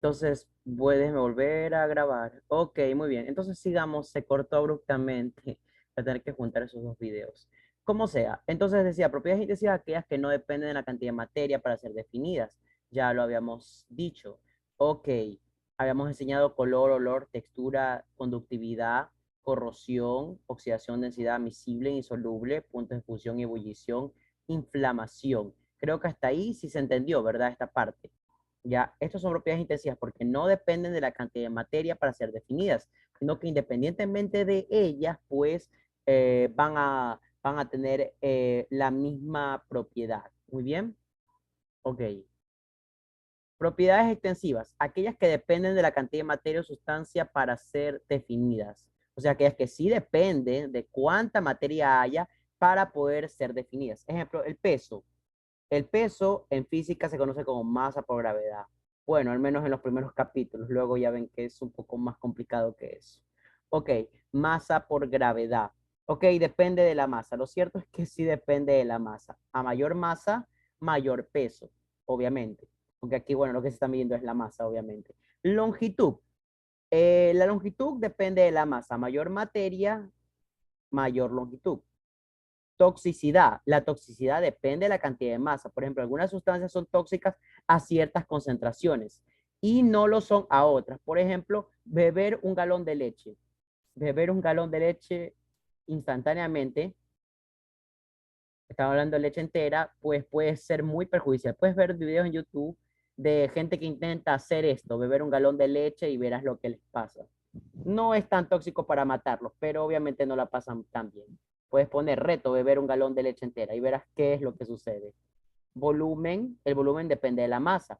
Entonces, puedes volver a grabar. Ok, muy bien. Entonces, sigamos, se cortó abruptamente. Voy a tener que juntar esos dos videos. Como sea. Entonces, decía, propiedades intensivas aquellas que no dependen de la cantidad de materia para ser definidas. Ya lo habíamos dicho. Ok, habíamos enseñado color, olor, textura, conductividad, corrosión, oxidación, densidad, miscible, insoluble, puntos de fusión y ebullición, inflamación. Creo que hasta ahí sí se entendió, ¿verdad? Esta parte. Ya, estas son propiedades intensivas porque no dependen de la cantidad de materia para ser definidas, sino que independientemente de ellas, pues van a tener la misma propiedad. Muy bien. Ok. Propiedades extensivas, aquellas que dependen de la cantidad de materia o sustancia para ser definidas. O sea, aquellas que sí dependen de cuánta materia haya para poder ser definidas. Ejemplo, el peso. El peso en física se conoce como masa por gravedad. Bueno, al menos en los primeros capítulos. Luego ya ven que es un poco más complicado que eso. Ok, masa por gravedad. Ok, depende de la masa. Lo cierto es que sí depende de la masa. A mayor masa, mayor peso, obviamente. Aunque aquí, bueno, lo que se está midiendo es la masa, obviamente. Longitud. La longitud depende de la masa. Mayor materia, mayor longitud. Toxicidad. La toxicidad depende de la cantidad de masa. Por ejemplo, algunas sustancias son tóxicas a ciertas concentraciones y no lo son a otras. Por ejemplo, beber un galón de leche. Beber un galón de leche instantáneamente, estamos hablando de leche entera, pues puede ser muy perjudicial. Puedes ver videos en YouTube de gente que intenta hacer esto, beber un galón de leche y verás lo que les pasa. No es tan tóxico para matarlos, pero obviamente no la pasan tan bien. Puedes poner reto, beber un galón de leche entera y verás qué es lo que sucede. Volumen, el volumen depende de la masa,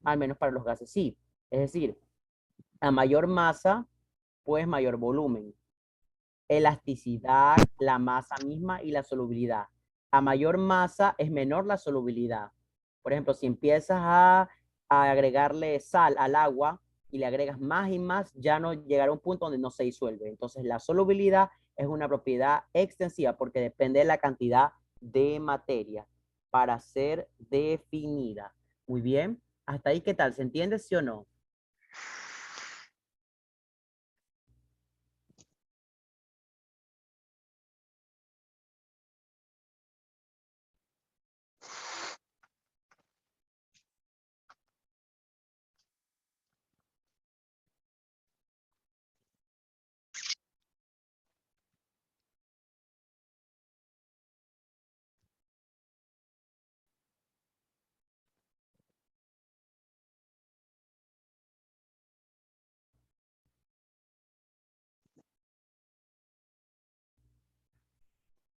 al menos para los gases sí. Es decir, a mayor masa, pues mayor volumen. Elasticidad, la masa misma y la solubilidad. A mayor masa es menor la solubilidad. Por ejemplo, si empiezas a agregarle sal al agua y le agregas más y más, ya no llegará a un punto donde no se disuelve. Entonces, la solubilidad es una propiedad extensiva porque depende de la cantidad de materia para ser definida. Muy bien. Hasta ahí, ¿qué tal? ¿Se entiende, sí o no?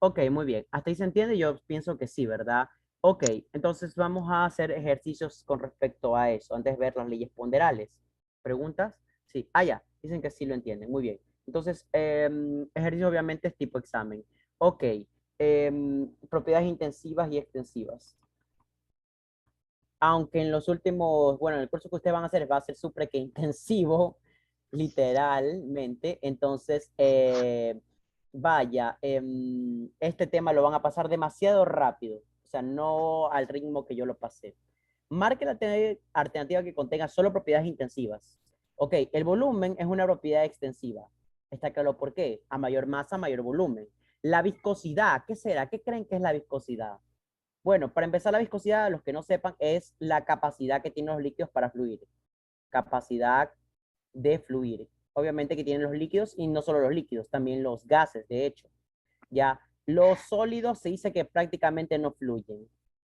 Ok, muy bien. Hasta ahí se entiende. Yo pienso que sí, ¿verdad? Ok, entonces vamos a hacer ejercicios con respecto a eso, antes de ver las leyes ponderales. ¿Preguntas? Sí. Ah, ya. Dicen que sí lo entienden. Muy bien. Entonces, ejercicio obviamente es tipo examen. Ok. Propiedades intensivas y extensivas. Aunque en los últimos, bueno, en el curso que ustedes van a hacer va a ser súper que intensivo, literalmente. Entonces, vaya, este tema lo van a pasar demasiado rápido, o sea, no al ritmo que yo lo pasé. Marque la alternativa que contenga solo propiedades intensivas. Ok, el volumen es una propiedad extensiva. Está claro por qué. A mayor masa, mayor volumen. La viscosidad, ¿qué será? ¿Qué creen que es la viscosidad? Bueno, para empezar, la viscosidad, los que no sepan, es la capacidad que tienen los líquidos para fluir. Capacidad de fluir. Obviamente que tienen los líquidos y no solo los líquidos, también los gases, de hecho. ¿Ya? Los sólidos se dice que prácticamente no fluyen.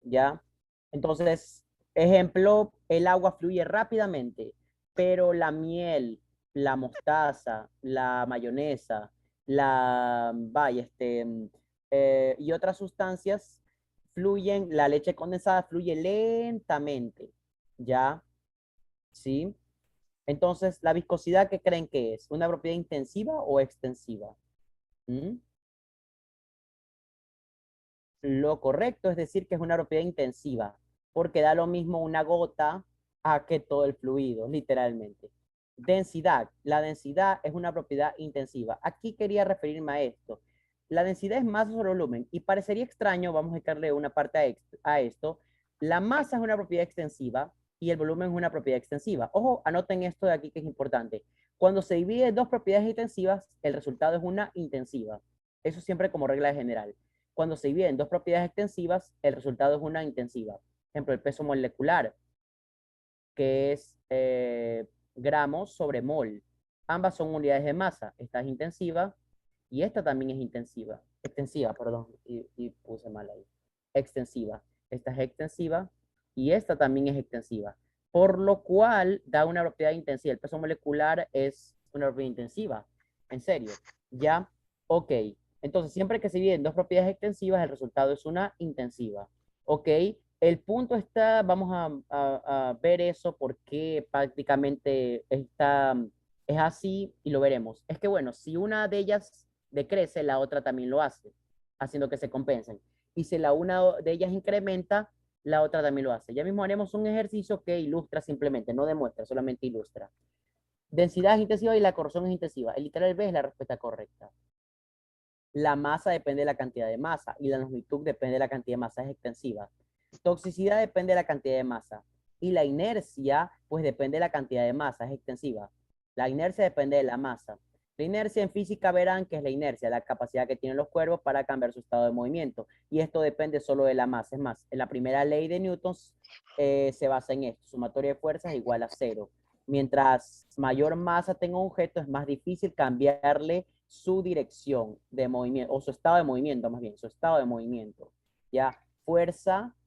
¿Ya? Entonces, ejemplo, el agua fluye rápidamente, pero la miel, la mostaza, la mayonesa, vaya, y otras sustancias fluyen, la leche condensada fluye lentamente, ¿ya? ¿Sí? Entonces, ¿la viscosidad qué creen que es? ¿Una propiedad intensiva o extensiva? ¿Mm? Lo correcto es decir que es una propiedad intensiva, porque da lo mismo una gota a que todo el fluido, literalmente. Densidad. La densidad es una propiedad intensiva. Aquí quería referirme a esto. La densidad es masa sobre volumen y parecería extraño, vamos a dedicarle una parte a esto. La masa es una propiedad extensiva, y el volumen es una propiedad extensiva. Ojo, anoten esto de aquí que es importante. Cuando se divide dos propiedades extensivas, el resultado es una intensiva. Eso siempre como regla general. Cuando se dividen dos propiedades extensivas, el resultado es una intensiva. Por ejemplo, el peso molecular, que es gramos sobre mol. Ambas son unidades de masa. Esta es intensiva y esta también es intensiva. Extensiva, perdón, y puse mal ahí. Extensiva. Esta es extensiva y esta también es extensiva. Por lo cual da una propiedad intensiva. El peso molecular es una propiedad intensiva. En serio. Ya, ok. Entonces, siempre que se dividen dos propiedades extensivas, el resultado es una intensiva. Ok, el punto está, vamos a ver eso porque prácticamente es así y lo veremos. Es que bueno, si una de ellas decrece, la otra también lo hace, haciendo que se compensen. Y si la una de ellas incrementa, la otra también lo hace. Ya mismo haremos un ejercicio que ilustra simplemente, no demuestra, solamente ilustra. Densidad es intensiva y la corrosión es intensiva. El literal B es la respuesta correcta. La masa depende de la cantidad de masa y la longitud depende de la cantidad de masa, es extensiva. Toxicidad depende de la cantidad de masa y la inercia pues depende de la cantidad de masa, es extensiva. La inercia depende de la masa. La inercia en física verán que es la inercia, la capacidad que tienen los cuerpos para cambiar su estado de movimiento y esto depende solo de la masa. Es más, en la primera ley de Newton se basa en esto, sumatoria de fuerzas igual a cero. Mientras mayor masa tenga un objeto, es más difícil cambiarle su dirección de movimiento, o su estado de movimiento, más bien, su estado de movimiento. Ya,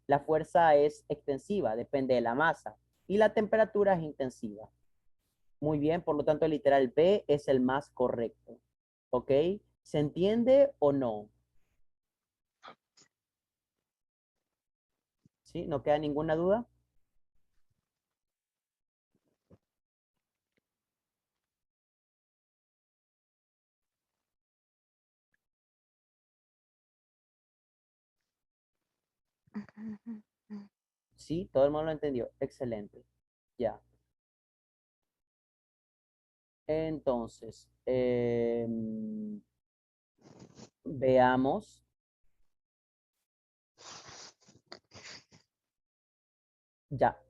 la fuerza es extensiva, depende de la masa, y la temperatura es intensiva. Muy bien, por lo tanto, el literal B es el más correcto. ¿Ok? ¿Se entiende o no? ¿Sí? ¿No queda ninguna duda? Sí, todo el mundo lo entendió. Excelente. Ya. Entonces, veamos. Ya,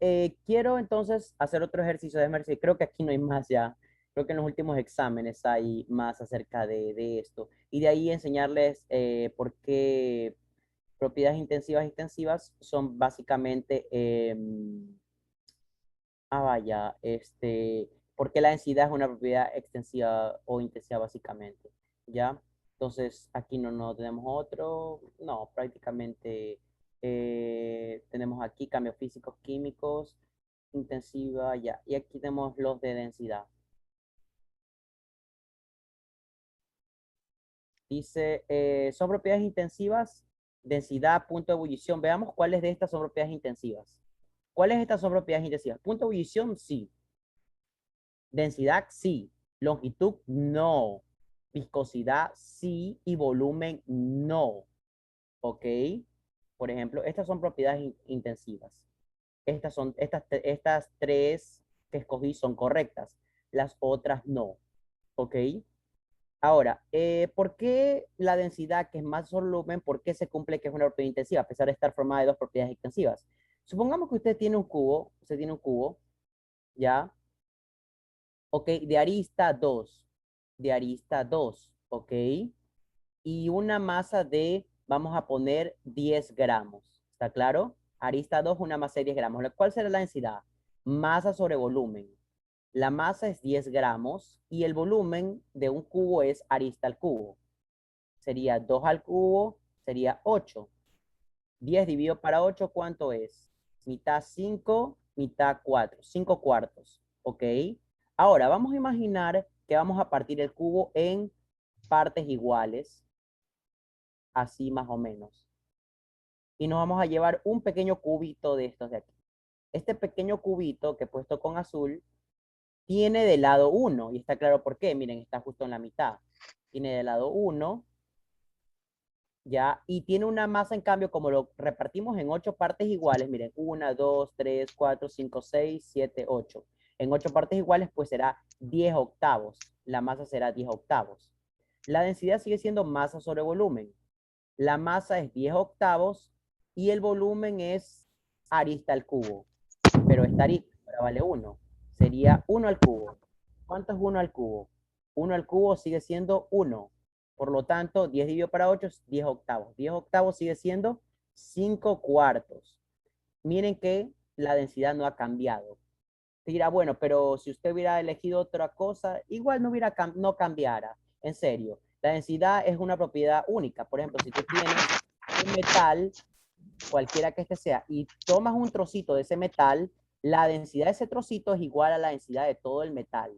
quiero entonces hacer otro ejercicio de ejercicio. Creo que aquí no hay más ya. Creo que en los últimos exámenes hay más acerca de esto. Y de ahí enseñarles por qué propiedades intensivas y extensivas son básicamente, vaya, por qué la densidad es una propiedad extensiva o intensiva básicamente. ¿Ya? Entonces, aquí no tenemos otro. No, prácticamente tenemos aquí cambios físicos, químicos, intensiva, ya. Y aquí tenemos los de densidad. Dice, son propiedades intensivas, densidad, punto de ebullición. Veamos cuáles de estas son propiedades intensivas. ¿Cuáles de estas son propiedades intensivas? Punto de ebullición, sí. Densidad, sí. Longitud, no. Viscosidad, sí. Y volumen, no. ¿Ok? Por ejemplo, estas son propiedades intensivas. Estas tres que escogí son correctas. Las otras no. ¿Ok? Ahora, ¿por qué la densidad, que es más volumen, por qué se cumple que es una propiedad intensiva, a pesar de estar formada de dos propiedades extensivas? Supongamos que usted tiene un cubo, ¿ya? Ok, de arista 2, ¿ok? Y una masa de, vamos a poner 10 gramos, ¿está claro? Arista 2, una masa de 10 gramos. ¿Cuál será la densidad? Masa sobre volumen. La masa es 10 gramos y el volumen de un cubo es arista al cubo. Sería 2 al cubo, sería 8. 10 dividido para 8, ¿cuánto es? Mitad 5, mitad 4. 5 cuartos, ¿ok? Ahora, vamos a imaginar que vamos a partir el cubo en partes iguales, así más o menos. Y nos vamos a llevar un pequeño cubito de estos de aquí. Este pequeño cubito que he puesto con azul tiene de lado 1, y está claro por qué. Miren, está justo en la mitad. Tiene de lado 1, ¿ya? Y tiene una masa, en cambio, como lo repartimos en 8 partes iguales, miren, 1, 2, 3, 4, 5, 6, 7, 8. En 8 partes iguales, pues será 10 octavos. La masa será 10 octavos. La densidad sigue siendo masa sobre volumen. La masa es 10 octavos y el volumen es arista al cubo. pero esta arista ahora vale 1. Sería 1 al cubo. ¿Cuánto es 1 al cubo? 1 al cubo sigue siendo 1. Por lo tanto, 10 dividido para 8 es 10 octavos. 10 octavos sigue siendo 5 cuartos. Miren que la densidad no ha cambiado. Te dirá, bueno, pero si usted hubiera elegido otra cosa, igual no cambiara. En serio, la densidad es una propiedad única. Por ejemplo, si tú tienes un metal, cualquiera que este sea, y tomas un trocito de ese metal, la densidad de ese trocito es igual a la densidad de todo el metal.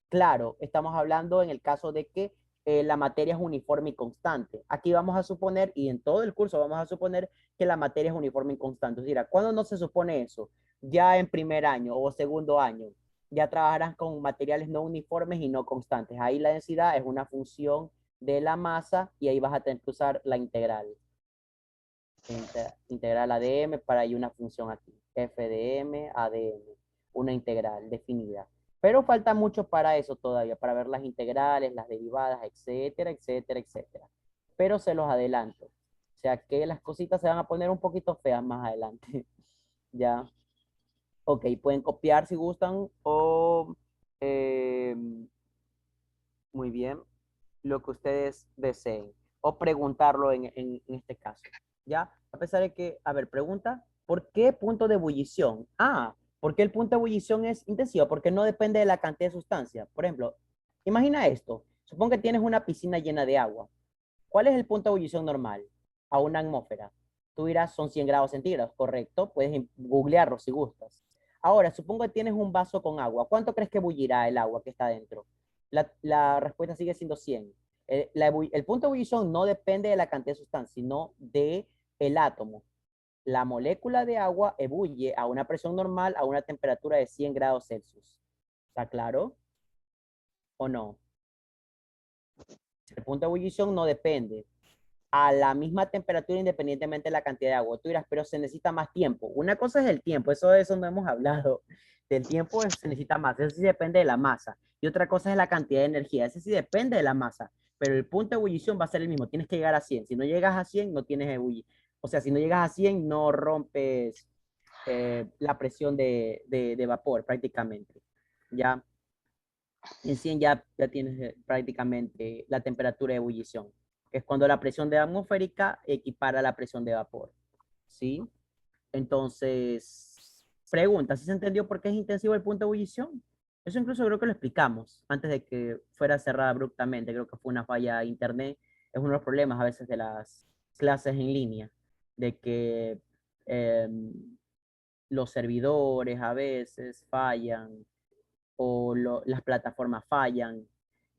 Claro, estamos hablando en el caso de que la materia es uniforme y constante. Aquí vamos a suponer, y en todo el curso vamos a suponer que la materia es uniforme y constante. Es decir, ¿cuándo no se supone eso? Ya en primer año o segundo año, ya trabajarás con materiales no uniformes y no constantes. Ahí la densidad es una función de la masa y ahí vas a tener que usar la integral. Integral ADM para ahí una función aquí. F de M, ADM. Una integral definida. Pero falta mucho para eso todavía, para ver las integrales, las derivadas, etcétera, etcétera, etcétera. Pero se los adelanto. O sea que las cositas se van a poner un poquito feas más adelante. Ya. Ok, pueden copiar si gustan o eh, muy bien, lo que ustedes deseen o preguntarlo en este caso. ¿Ya? A pesar de que, a ver, pregunta, ¿por qué punto de ebullición? Ah, ¿por qué el punto de ebullición es intensivo? Porque no depende de la cantidad de sustancia. Por ejemplo, imagina esto. Supongo que tienes una piscina llena de agua. ¿Cuál es el punto de ebullición normal? A una atmósfera. Tú dirás, son 100 grados centígrados, correcto. Puedes googlearlo si gustas. Ahora, supongo que tienes un vaso con agua. ¿Cuánto crees que bullirá el agua que está dentro? La respuesta sigue siendo 100. El punto de ebullición no depende de la cantidad de sustancia, sino de el átomo. La molécula de agua ebulle a una presión normal a una temperatura de 100 grados Celsius. ¿Está claro o no? El punto de ebullición no depende a la misma temperatura independientemente de la cantidad de agua. Tú dirás, pero se necesita más tiempo. Una cosa es el tiempo, eso no hemos hablado. Del tiempo se necesita más, eso sí depende de la masa. Y otra cosa es la cantidad de energía, ese sí depende de la masa. Pero el punto de ebullición va a ser el mismo, tienes que llegar a 100. Si no llegas a 100, no tienes ebullición. O sea, si no llegas a 100, no rompes la presión de vapor prácticamente. Ya en 100 ya tienes prácticamente la temperatura de ebullición, que es cuando la presión de atmosférica equipara a la presión de vapor. ¿Sí? Entonces, pregunta, ¿sí se entendió por qué es intensivo el punto de ebullición? Eso incluso creo que lo explicamos antes de que fuera cerrada abruptamente. Creo que fue una falla de internet. Es uno de los problemas a veces de las clases en línea, de que eh, los servidores a veces fallan o las plataformas fallan.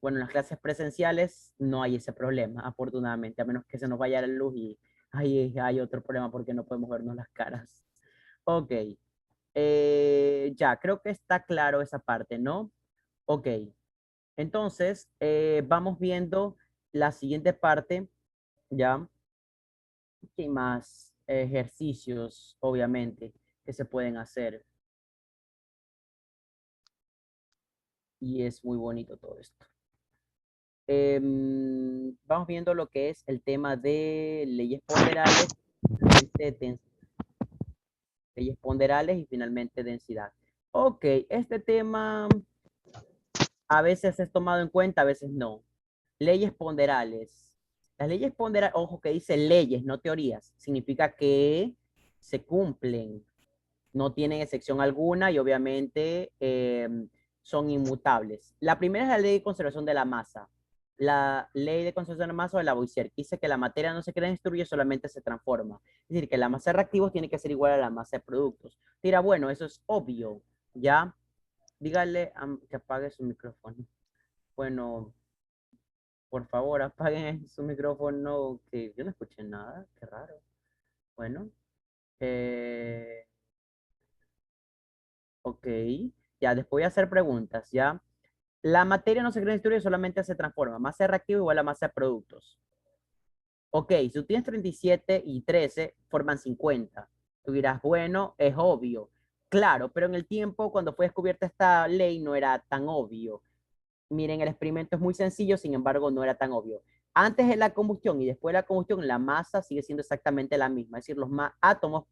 Bueno, en las clases presenciales no hay ese problema, afortunadamente, a menos que se nos vaya la luz y ahí hay otro problema porque no podemos vernos las caras. Ok, ya, creo que está claro esa parte, ¿no? Ok, entonces vamos viendo la siguiente parte, ¿ya? ¿Qué más ejercicios, obviamente, que se pueden hacer? Y es muy bonito todo esto. Vamos viendo lo que es el tema de leyes ponderales, leyes ponderales y finalmente densidad. Ok, este tema a veces es tomado en cuenta, a veces no. Leyes ponderales. Las leyes ponderales, ojo que dice leyes, no teorías, significa que se cumplen, no tienen excepción alguna y obviamente son inmutables. La primera es la ley de conservación de la masa. La ley de conservación de la masa de Lavoisier, que dice que la materia no se crea ni destruye, solamente se transforma. Es decir, que la masa de reactivos tiene que ser igual a la masa de productos. Mira, bueno, eso es obvio, ¿ya? Dígale que apague su micrófono. Bueno, por favor, apaguen su micrófono, que yo no escuché nada, qué raro. Bueno, eh, ok, ya, después voy a hacer preguntas, ¿ya? La materia no se crea en historia, solamente se transforma. Masa reactiva igual a masa de productos. Ok, si tú tienes 37 y 13, forman 50. Tú dirás, bueno, es obvio. Claro, pero en el tiempo, cuando fue descubierta esta ley, no era tan obvio. Miren, el experimento es muy sencillo, sin embargo, no era tan obvio. Antes de la combustión y después de la combustión, la masa sigue siendo exactamente la misma. Es decir, los átomos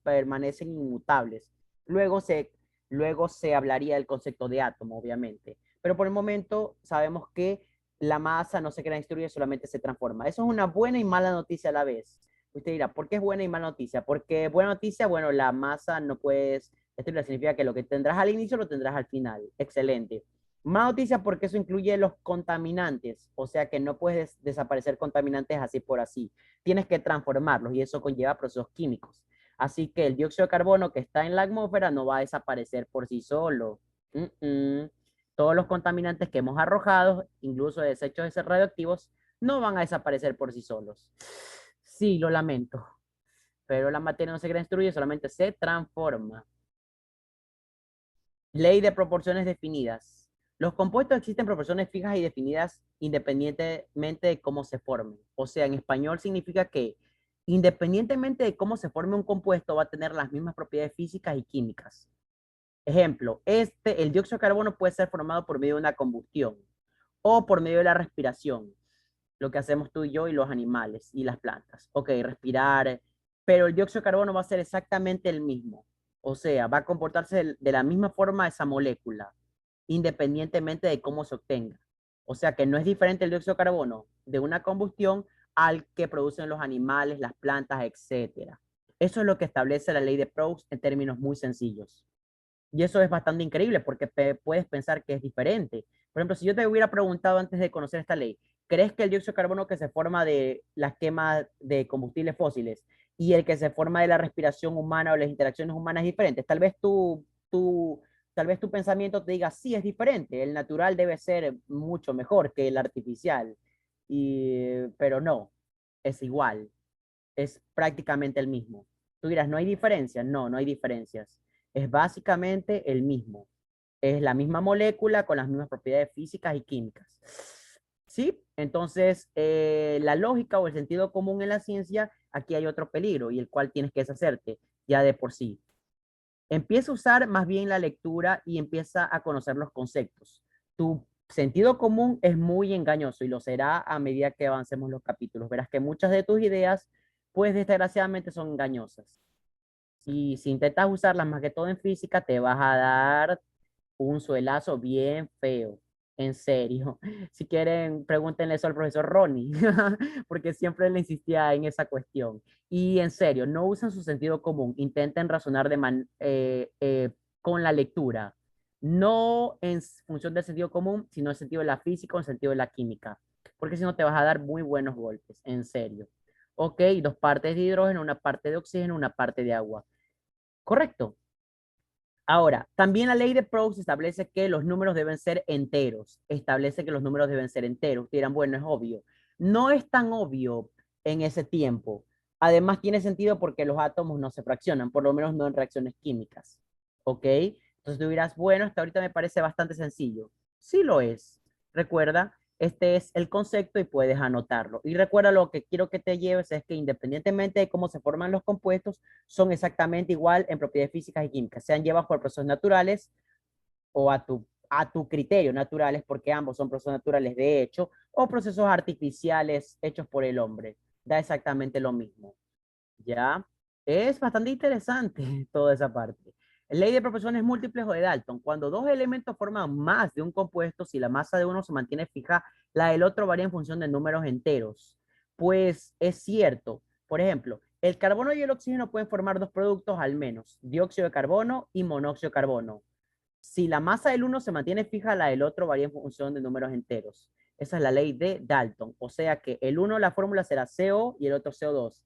permanecen inmutables. Luego se, luego se hablaría del concepto de átomo, obviamente. Pero por el momento sabemos que la masa no se crea ni destruye, solamente se transforma. Eso es una buena y mala noticia a la vez. Usted dirá, ¿por qué es buena y mala noticia? Porque buena noticia, bueno, la masa no puedes destruirla, significa que lo que tendrás al inicio lo tendrás al final. Excelente. Mala noticia porque eso incluye los contaminantes, o sea que no puedes desaparecer contaminantes así por así. Tienes que transformarlos y eso conlleva procesos químicos. Así que el dióxido de carbono que está en la atmósfera no va a desaparecer por sí solo. Mm, mm. Todos los contaminantes que hemos arrojado, incluso desechos radioactivos, no van a desaparecer por sí solos. Sí, lo lamento, pero la materia no se destruye, solamente se transforma. Ley de proporciones definidas. Los compuestos existen en proporciones fijas y definidas independientemente de cómo se formen. O sea, en español significa que independientemente de cómo se forme un compuesto, va a tener las mismas propiedades físicas y químicas. Ejemplo, el dióxido de carbono puede ser formado por medio de una combustión o por medio de la respiración, lo que hacemos tú y yo y los animales y las plantas. Ok, respirar, pero el dióxido de carbono va a ser exactamente el mismo. O sea, va a comportarse de la misma forma esa molécula, independientemente de cómo se obtenga. O sea que no es diferente el dióxido de carbono de una combustión al que producen los animales, las plantas, etcétera. Eso es lo que establece la ley de Proust en términos muy sencillos. Y eso es bastante increíble porque puedes pensar que es diferente. Por ejemplo, si yo te hubiera preguntado antes de conocer esta ley, ¿crees que el dióxido de carbono que se forma de las quemas de combustibles fósiles y el que se forma de la respiración humana o las interacciones humanas es diferente? Tal vez tu pensamiento te diga, sí, es diferente, el natural debe ser mucho mejor que el artificial, pero no, es igual, es prácticamente el mismo. Tú dirás, ¿no hay diferencias? No, no hay diferencias. Es básicamente el mismo. Es la misma molécula con las mismas propiedades físicas y químicas. ¿Sí? Entonces, la lógica o el sentido común en la ciencia, aquí hay otro peligro y el cual tienes que deshacerte ya de por sí. Empieza a usar más bien la lectura y empieza a conocer los conceptos. Tu sentido común es muy engañoso y lo será a medida que avancemos los capítulos. Verás que muchas de tus ideas, pues desgraciadamente son engañosas. Y si intentas usarlas más que todo en física, te vas a dar un suelazo bien feo. En serio. Si quieren, pregúntenle eso al profesor Ronnie, porque siempre le insistía en esa cuestión. Y en serio, no usen su sentido común, intenten razonar con la lectura, no en función del sentido común, sino en el sentido de la física o en el sentido de la química, porque si no te vas a dar muy buenos golpes, en serio. Ok, dos partes de hidrógeno, una parte de oxígeno, una parte de agua. Correcto. Ahora, también la ley de Proust establece que los números deben ser enteros. Establece que los números deben ser enteros. Dirán, bueno, es obvio. No es tan obvio en ese tiempo. Además, tiene sentido porque los átomos no se fraccionan, por lo menos no en reacciones químicas. ¿Ok? Entonces tú dirás, bueno, hasta ahorita me parece bastante sencillo. Sí lo es. Recuerda, este es el concepto y puedes anotarlo. Y recuerda, lo que quiero que te lleves es que independientemente de cómo se forman los compuestos, son exactamente igual en propiedades físicas y químicas, sean llevados por procesos naturales o a tu criterio naturales, porque ambos son procesos naturales de hecho, o procesos artificiales hechos por el hombre. Da exactamente lo mismo. ¿Ya? Es bastante interesante toda esa parte. Ley de proporciones múltiples o de Dalton. Cuando dos elementos forman más de un compuesto, si la masa de uno se mantiene fija, la del otro varía en función de números enteros. Pues es cierto. Por ejemplo, el carbono y el oxígeno pueden formar dos productos al menos, dióxido de carbono y monóxido de carbono. Si la masa del uno se mantiene fija, la del otro varía en función de números enteros. Esa es la ley de Dalton. O sea que el uno, la fórmula será CO y el otro CO2.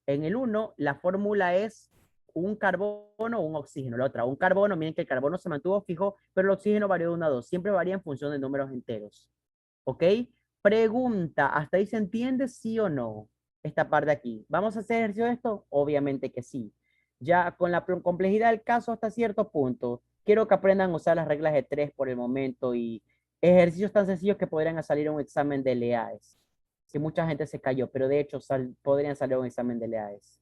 En el uno, la fórmula es un carbono o un oxígeno. La otra, un carbono, miren que el carbono se mantuvo fijo, pero el oxígeno varió de 1 a 2. Siempre varía en función de números enteros. ¿Ok? Pregunta, ¿hasta ahí se entiende sí o no? Esta parte de aquí. ¿Vamos a hacer ejercicio de esto? Obviamente que sí. Ya con la complejidad del caso hasta cierto punto, quiero que aprendan a usar las reglas de tres por el momento y ejercicios tan sencillos que podrían salir en un examen de LEAES. Que mucha gente se cayó, pero de hecho podrían salir a un examen de LEAES.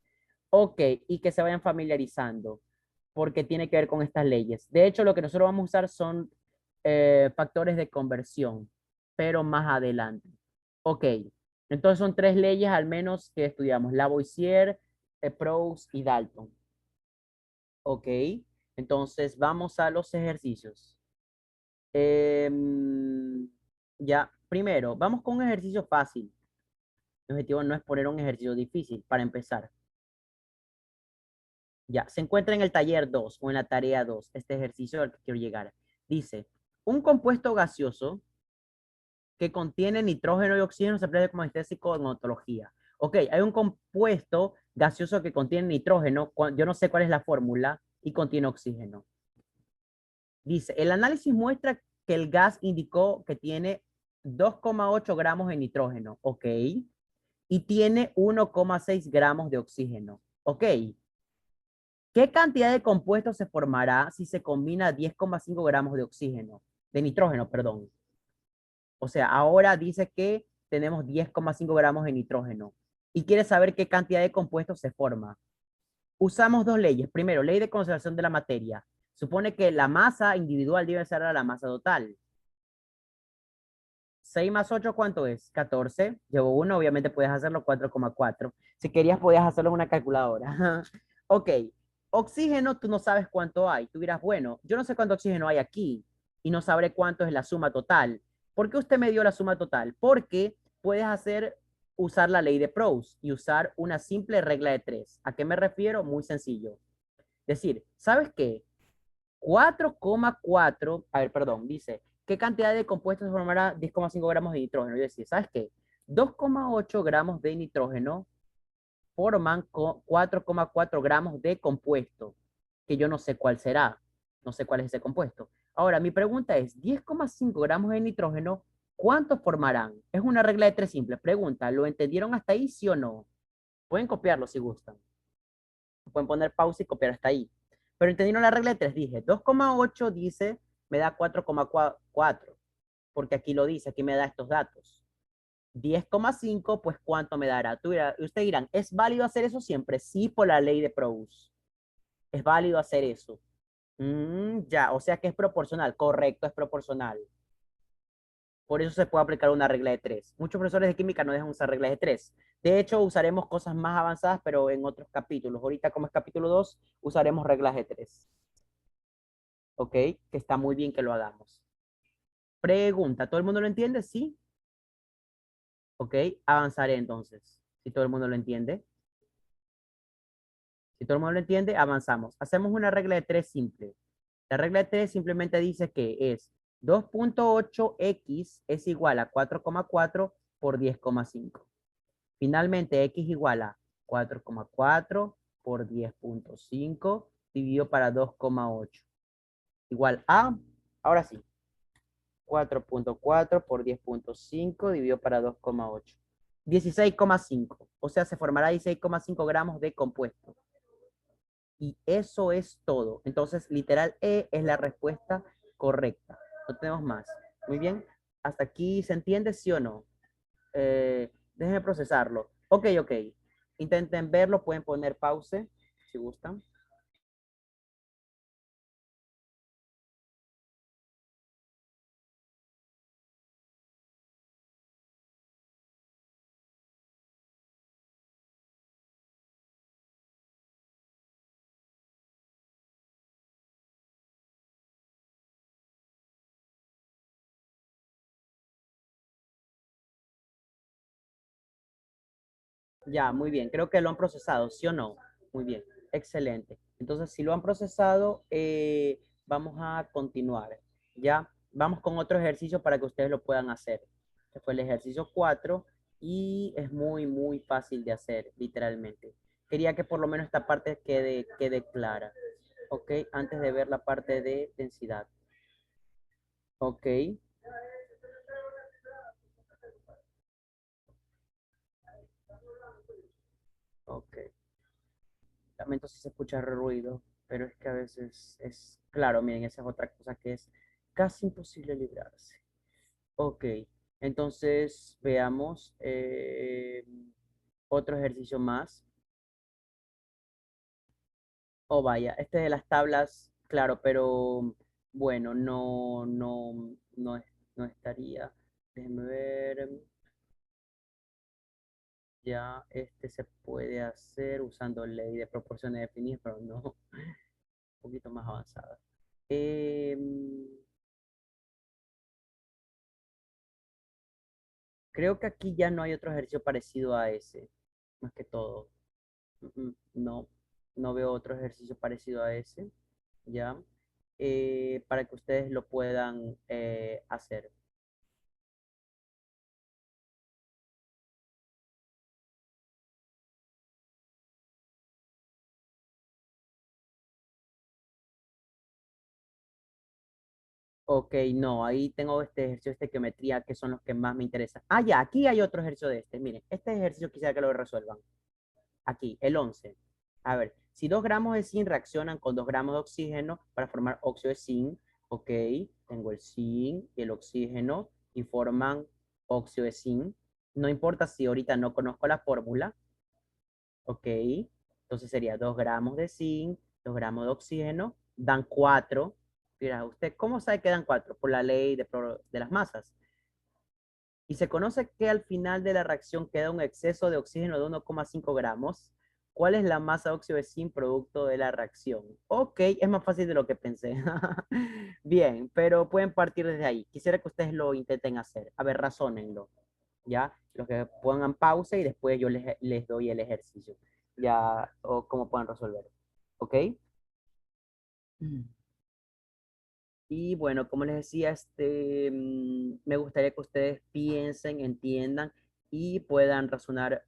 Ok, y que se vayan familiarizando, porque tiene que ver con estas leyes. De hecho, lo que nosotros vamos a usar son factores de conversión, pero más adelante. Ok, entonces son tres leyes al menos que estudiamos, Lavoisier, Proust y Dalton. Ok, Entonces, vamos a los ejercicios. Em, ya, primero, vamos con un ejercicio fácil. Mi objetivo no es poner un ejercicio difícil para empezar. Ya, se encuentra en el taller 2 o en la tarea 2 este ejercicio al que quiero llegar. Dice, un compuesto gaseoso que contiene nitrógeno y oxígeno se aprecia como anestésico en otología. Ok, hay un compuesto gaseoso que contiene nitrógeno, yo no sé cuál es la fórmula, y contiene oxígeno. Dice, el análisis muestra que el gas indicó que tiene 2,8 gramos de nitrógeno, ok, y tiene 1,6 gramos de oxígeno, ok. ¿Qué cantidad de compuesto se formará si se combina 10,5 gramos de oxígeno, de nitrógeno, perdón? O sea, ahora dice que tenemos 10,5 gramos de nitrógeno y quiere saber qué cantidad de compuesto se forma. Usamos dos leyes. Primero, ley de conservación de la materia. Supone que la masa individual debe ser a la masa total. 6 más 8, ¿cuánto es? 14. Llevo uno, obviamente puedes hacerlo 4,4. Si querías, podías hacerlo en una calculadora. Ok. Oxígeno, tú no sabes cuánto hay. Tú dirás, bueno, yo no sé cuánto oxígeno hay aquí y no sabré cuánto es la suma total. ¿Por qué usted me dio la suma total? Porque puedes usar la ley de Proust y usar una simple regla de tres. ¿A qué me refiero? Muy sencillo. Decir, ¿sabes qué? 4,4, a ver, perdón, dice, ¿qué cantidad de compuestos formará 10,5 gramos de nitrógeno? Yo decía, ¿sabes qué? 2,8 gramos de nitrógeno forman 4,4 gramos de compuesto, que yo no sé cuál será, no sé cuál es ese compuesto. Ahora, mi pregunta es, 10,5 gramos de nitrógeno, ¿cuántos formarán? Es una regla de tres simple. Pregunta, ¿lo entendieron hasta ahí, sí o no? Pueden copiarlo si gustan. Pueden poner pausa y copiar hasta ahí. Pero entendieron la regla de tres, dije, 2,8 dice, me da 4,4, porque aquí lo dice, aquí me da estos datos. 10,5, pues ¿cuánto me dará? Ustedes dirán, ¿es válido hacer eso siempre? Sí, por la ley de Proust. Es válido hacer eso. Ya, o sea que es proporcional. Correcto, es proporcional. Por eso se puede aplicar una regla de tres. Muchos profesores de química no dejan usar reglas de tres. De hecho, usaremos cosas más avanzadas, pero en otros capítulos. Ahorita, como es capítulo 2, usaremos reglas de tres. ¿Ok? Que está muy bien que lo hagamos. Pregunta, ¿todo el mundo lo entiende? Sí. ¿Ok? Avanzaré entonces. Si todo el mundo lo entiende. Si todo el mundo lo entiende, avanzamos. Hacemos una regla de tres simple. La regla de tres simplemente dice que es 2,8x es igual a 4,4 por 10,5. Finalmente, x igual a 4,4 por 10,5 dividido para 2,8. Igual a, ahora sí, 4,4 por 10,5 dividido para 2,8. 16,5. O sea, se formará 16,5 gramos de compuesto. Y eso es todo. Entonces, literal E es la respuesta correcta. No tenemos más. Muy bien. ¿Hasta aquí se entiende, sí o no? Déjenme procesarlo. Ok, ok. Intenten verlo, pueden poner pause si gustan. Ya, muy bien. Creo que lo han procesado, ¿sí o no? Muy bien. Excelente. Entonces, si lo han procesado, vamos a continuar. Ya, vamos con otro ejercicio para que ustedes lo puedan hacer. Este fue el ejercicio 4 y es muy, muy fácil de hacer, literalmente. Quería que por lo menos esta parte quede clara. ¿Ok? Antes de ver la parte de densidad. ¿Ok? Ok. Lamento si se escucha ruido, pero es que a veces es, claro, miren, esa es otra cosa que es casi imposible librarse. Ok, entonces veamos otro ejercicio más. Oh, vaya, este de las tablas, claro, pero bueno, no estaría. Déjenme ver, ya este se puede hacer usando ley de proporciones definidas, pero no. poquito más avanzada. Em, Creo que aquí ya no hay otro ejercicio parecido a ese, más que todo. No, no veo otro ejercicio parecido a ese, ¿ya? Para que ustedes lo puedan hacer. Ok, no, ahí tengo este ejercicio de estequiometría que son los que más me interesan. Ah, ya, aquí hay otro ejercicio de este. Miren, este ejercicio quisiera que lo resuelvan. Aquí, el 11. A ver, si 2 gramos de zinc reaccionan con 2 gramos de oxígeno para formar óxido de zinc, ok, tengo el zinc y el oxígeno y forman óxido de zinc. No importa si ahorita no conozco la fórmula, ok, entonces sería 2 gramos de zinc, 2 gramos de oxígeno, dan 4. Mira, ¿usted cómo sabe que dan 4? Por la ley de las masas. Y se conoce que al final de la reacción queda un exceso de oxígeno de 1,5 gramos. ¿Cuál es la masa de óxido de zinc producto de la reacción? Ok, es más fácil de lo que pensé. Bien, pero pueden partir desde ahí. Quisiera que ustedes lo intenten hacer. A ver, razónenlo. ¿Ya? Los que pongan pausa y después yo les doy el ejercicio. Ya, o cómo puedan resolver. ¿Ok? Y bueno, como les decía, me gustaría que ustedes piensen, entiendan y puedan razonar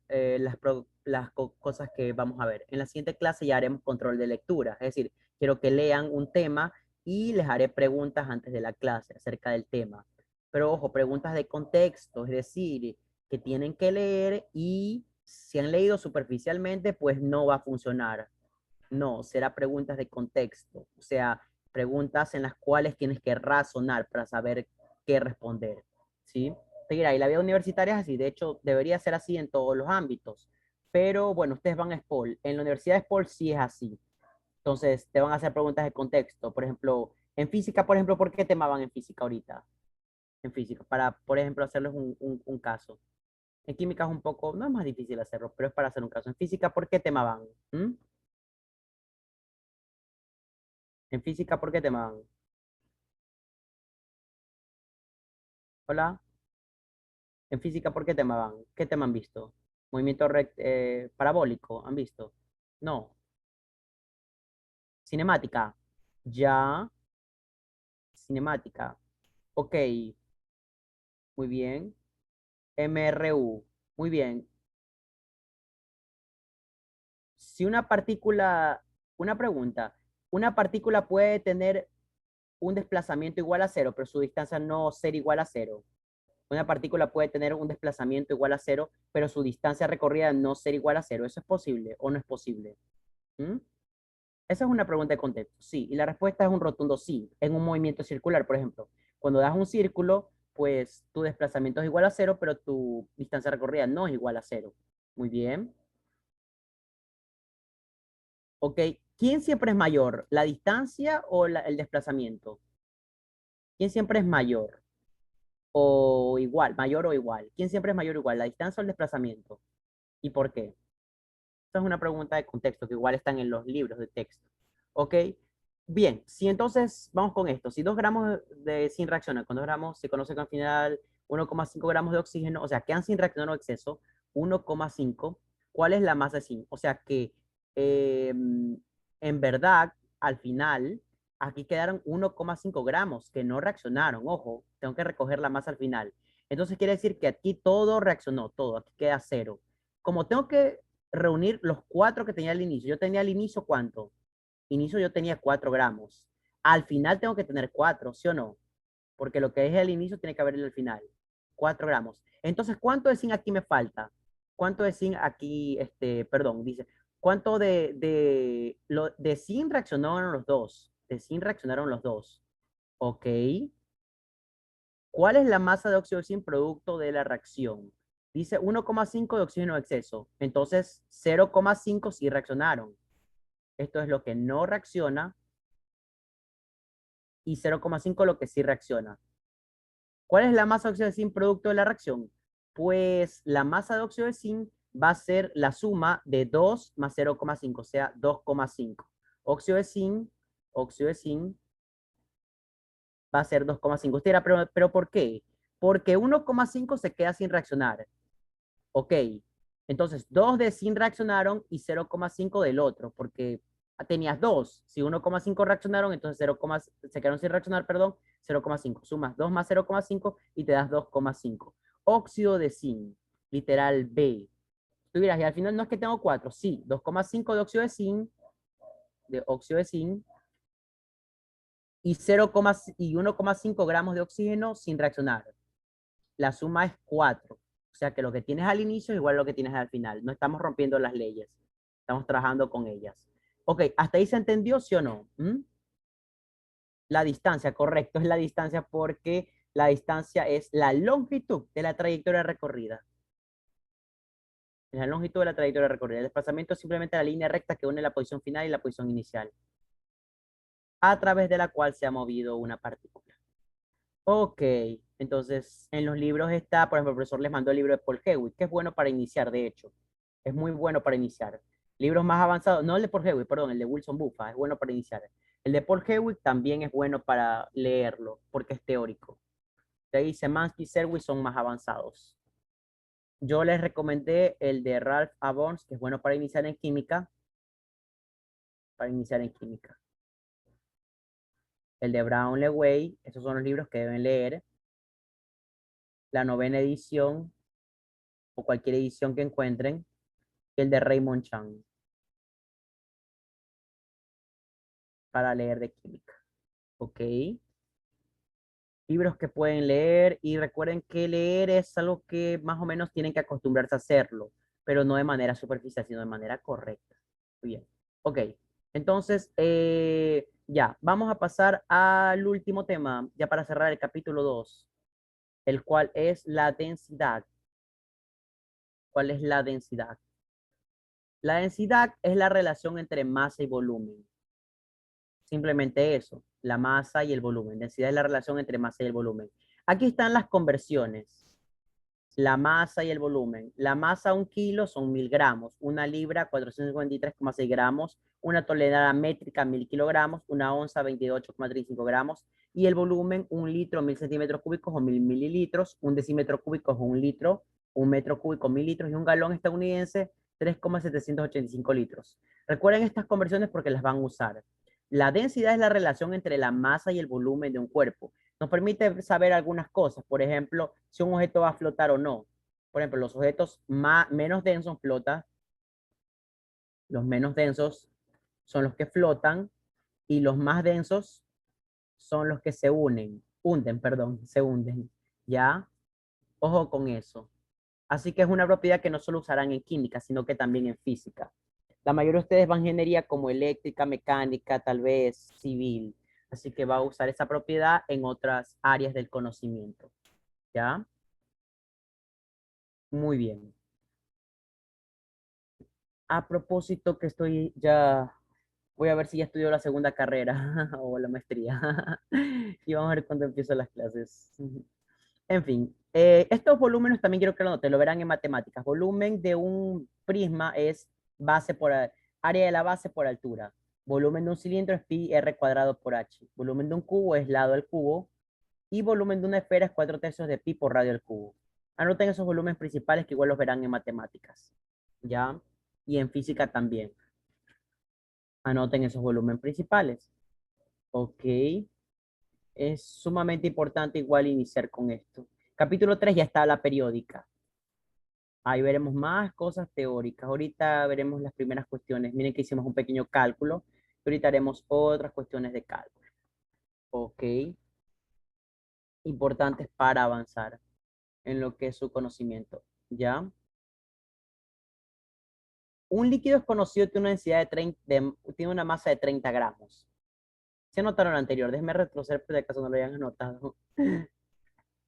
cosas que vamos a ver. En la siguiente clase ya haremos control de lectura, es decir, quiero que lean un tema y les haré preguntas antes de la clase acerca del tema. Pero ojo, preguntas de contexto, es decir, que tienen que leer y si han leído superficialmente, pues no va a funcionar. No, será preguntas de contexto, o sea, preguntas en las cuales tienes que razonar para saber qué responder, ¿sí? Mira, y la vida universitaria es así, de hecho, debería ser así en todos los ámbitos, pero bueno, ustedes van a SPOL, en la Universidad de SPOL sí es así, entonces te van a hacer preguntas de contexto, por ejemplo, en física, por ejemplo, ¿por qué tema van en física ahorita? En física, para, por ejemplo, hacerles un caso. En química es un poco, no es más difícil hacerlo, pero es para hacer un caso. En física, ¿por qué tema van? ¿Mm? En física, ¿por qué tema van? Hola. En física, ¿por qué tema van? ¿Qué tema han visto? Movimiento parabólico, ¿han visto? No. Cinemática. Ya. Cinemática. Ok, muy bien. MRU. Muy bien. Si una pregunta, una partícula puede tener un desplazamiento igual a cero, pero su distancia no ser igual a cero. Una partícula puede tener un desplazamiento igual a cero, pero su distancia recorrida no ser igual a cero. ¿Eso es posible o no es posible? ¿Mm? Esa es una pregunta de contexto, sí. Y la respuesta es un rotundo sí, en un movimiento circular, por ejemplo. Cuando das un círculo, pues tu desplazamiento es igual a cero, pero tu distancia recorrida no es igual a cero. Muy bien. Ok, ¿quién siempre es mayor? ¿La distancia o el desplazamiento? ¿Quién siempre es mayor? O igual, mayor o igual. ¿Quién siempre es mayor o igual? ¿La distancia o el desplazamiento? ¿Y por qué? Esta es una pregunta de contexto que igual están en los libros de texto. ¿Ok? Bien, si entonces vamos con esto. Si 2 gramos de sin reaccionan con 2 gramos, se conoce que al final 1,5 gramos de oxígeno, o sea, quedan sin reaccionar o exceso 1,5. ¿Cuál es la masa de zinc? O sea que en verdad, al final, aquí quedaron 1,5 gramos que no reaccionaron. Ojo, tengo que recoger la masa al final. Entonces quiere decir que aquí todo reaccionó, todo, aquí queda cero. Como tengo que reunir los 4 que tenía al inicio. Yo tenía al inicio, ¿cuánto? Inicio yo tenía 4 gramos. Al final tengo que tener 4, ¿sí o no? Porque lo que es el inicio tiene que haber el final. 4 gramos. Entonces, ¿cuánto de zinc aquí me falta? ¿Cuánto de zinc aquí, perdón, dice, ¿cuánto de zinc reaccionaron los dos? De zinc reaccionaron los dos. Ok. ¿Cuál es la masa de óxido de zinc producto de la reacción? Dice 1,5 de oxígeno de exceso. Entonces, 0,5 sí reaccionaron. Esto es lo que no reacciona y 0,5 lo que sí reacciona. ¿Cuál es la masa de óxido de zinc producto de la reacción? Pues la masa de óxido de zinc va a ser la suma de 2 más 0,5, o sea, 2,5. Óxido de zinc óxido de zinc va a ser 2,5. Usted dirá, pero ¿por qué? Porque 1,5 se queda sin reaccionar. Ok, entonces 2 de zinc reaccionaron y 0,5 del otro, porque tenías 2. Si 1,5 reaccionaron, entonces 0, se quedaron sin reaccionar, perdón, 0,5. Sumas 2 más 0,5 y te das 2,5. Óxido de zinc, literal B. Tú dirás, y al final no es que tengo 4, sí, 2,5 de óxido de zinc y 1,5 gramos de oxígeno sin reaccionar. La suma es 4. O sea que lo que tienes al inicio es igual a lo que tienes al final. No estamos rompiendo las leyes. Estamos trabajando con ellas. Ok, ¿hasta ahí se entendió, sí o no? ¿Mm? La distancia, correcto, es la distancia porque la distancia es la longitud de la trayectoria recorrida. Es la longitud de la trayectoria recorrida. El desplazamiento es simplemente la línea recta que une la posición final y la posición inicial, a través de la cual se ha movido una partícula. Ok, entonces en los libros está, por ejemplo, el profesor les mandó el libro de Paul Hewitt, que es bueno para iniciar, de hecho. Es muy bueno para iniciar. Libros más avanzados, no el de Paul Hewitt, perdón, el de Wilson Buffa, es bueno para iniciar. El de Paul Hewitt también es bueno para leerlo, porque es teórico. De ahí Semansky y Serwi son más avanzados. Yo les recomendé el de Ralph A. Burns, que es bueno para iniciar en química. Para iniciar en química. El de Brown Lewey, esos son los libros que deben leer. La novena edición, o cualquier edición que encuentren. El de Raymond Chang, para leer de química. ¿Ok? Libros que pueden leer y recuerden que leer es algo que más o menos tienen que acostumbrarse a hacerlo, pero no de manera superficial, sino de manera correcta. Muy bien. Ok. Entonces, ya, vamos a pasar al último tema, ya para cerrar el capítulo 2, el cual es la densidad. ¿Cuál es la densidad? La densidad es la relación entre masa y volumen. Simplemente eso, la masa y el volumen. Densidad es la relación entre masa y el volumen. Aquí están las conversiones. La masa y el volumen. La masa, 1 kilo, son 1000 gramos. Una libra, 453,6 gramos. Una tonelada métrica, 1000 kilogramos. Una onza, 28,35 gramos. Y el volumen, 1 litro, 1000 centímetros cúbicos o 1000 mililitros. Un decímetro cúbico es 1 litro. Un metro cúbico, 1000 litros. Y un galón estadounidense, 3,785 litros. Recuerden estas conversiones porque las van a usar. La densidad es la relación entre la masa y el volumen de un cuerpo. Nos permite saber algunas cosas. Por ejemplo, si un objeto va a flotar o no. Por ejemplo, los objetos menos densos flotan. Los menos densos son los que flotan y los más densos son los que se hunden, perdón, se hunden. ¿Ya? Ojo con eso. Así que es una propiedad que no solo usarán en química, sino que también en física. La mayoría de ustedes van a ingeniería como eléctrica, mecánica, tal vez civil. Así que va a usar esa propiedad en otras áreas del conocimiento. ¿Ya? Muy bien. A propósito que estoy ya, voy a ver si ya estudió la segunda carrera o la maestría. Y vamos a ver cuándo empiezo las clases. En fin, estos volúmenes también quiero que lo noten, lo verán en matemáticas. Volumen de un prisma es base por área de la base por altura. Volumen de un cilindro es pi r cuadrado por h. Volumen de un cubo es lado al cubo. Y volumen de una esfera es 4/3 de pi por radio al cubo. Anoten esos volúmenes principales que igual los verán en matemáticas. ¿Ya? Y en física también. Anoten esos volúmenes principales. Ok. Es sumamente importante igual iniciar con esto. Capítulo 3 ya está la periódica. Ahí veremos más cosas teóricas. Ahorita veremos las primeras cuestiones. Miren que hicimos un pequeño cálculo. Ahorita haremos otras cuestiones de cálculo. Ok. Importantes para avanzar en lo que es su conocimiento. ¿Ya? Un líquido desconocido tiene una densidad de 30, tiene una masa de 30 gramos. ¿Se notaron lo anterior? Déjenme retroceder por si acaso no lo hayan anotado.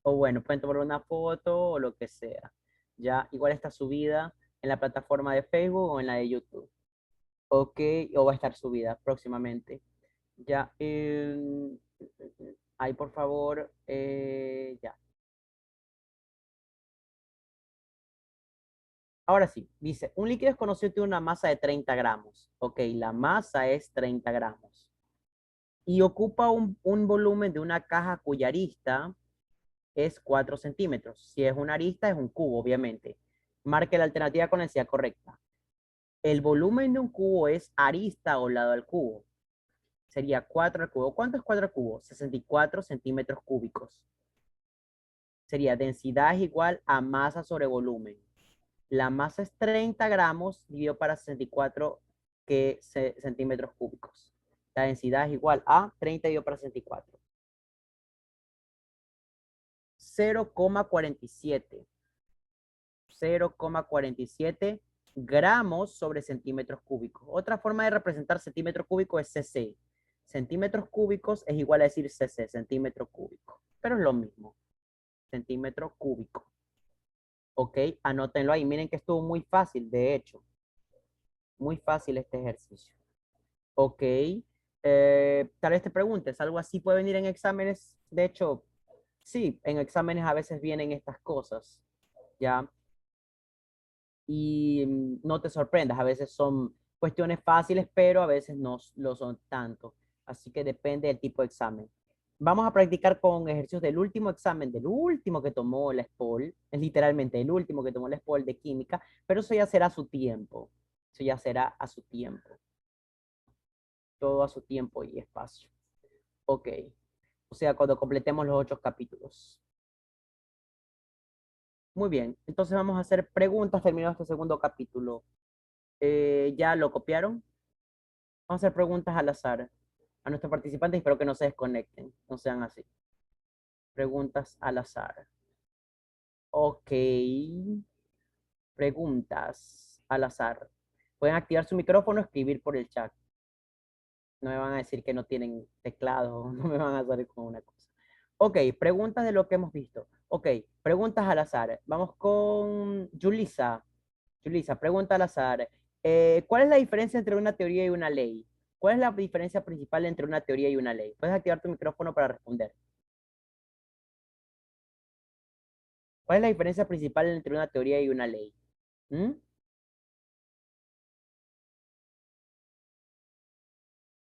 O bueno, pueden tomar una foto o lo que sea. Ya, igual está subida en la plataforma de Facebook o en la de YouTube. Ok, o va a estar subida próximamente. Ya, ahí por favor, ya. Ahora sí, dice, un líquido desconocido tiene una masa de 30 gramos. Ok, la masa es 30 gramos. y ocupa un volumen de una caja cuya arista es 4 centímetros. Si es una arista, es un cubo, obviamente. Marque la alternativa con la densidad correcta. El volumen de un cubo es arista o lado al cubo. Sería 4 al cubo. ¿Cuánto es 4 al cubo? 64 centímetros cúbicos. Sería densidad es igual a masa sobre volumen. La masa es 30 gramos dividido para 64 centímetros cúbicos. La densidad es igual a 30 dividido para 64. 0,47. 0,47 gramos sobre centímetros cúbicos. Otra forma de representar centímetro cúbico es cc. Centímetros cúbicos es igual a decir cc, centímetro cúbico. Pero es lo mismo. Centímetro cúbico. Ok, anótenlo ahí. Miren que estuvo muy fácil, de hecho. Muy fácil este ejercicio. Ok. Tal vez te preguntes, ¿algo así puede venir en exámenes? De hecho, sí, en exámenes a veces vienen estas cosas. ¿Ya? Y no te sorprendas, a veces son cuestiones fáciles, pero a veces no lo son tanto. Así que depende del tipo de examen. Vamos a practicar con ejercicios del último examen, del último que tomó la SPOL, es literalmente el último que tomó la SPOL de química, pero eso ya será a su tiempo. Eso ya será a su tiempo. Todo a su tiempo y espacio. Ok. O sea, cuando completemos los 8 capítulos. Muy bien. Entonces vamos a hacer preguntas terminado este segundo capítulo. ¿Ya lo copiaron? Vamos a hacer preguntas al azar a nuestros participantes. Espero que no se desconecten, no sean así. Preguntas al azar. Ok. Preguntas al azar. Pueden activar su micrófono o escribir por el chat. No me van a decir que no tienen teclado, no me van a salir con una cosa. Ok, preguntas de lo que hemos visto. Ok, preguntas al azar. Vamos con Julissa. Julissa, pregunta al azar. ¿Cuál es la diferencia entre una teoría y una ley? ¿Cuál es la diferencia principal entre una teoría y una ley? Puedes activar tu micrófono para responder. ¿Cuál es la diferencia principal entre una teoría y una ley? ¿Mm?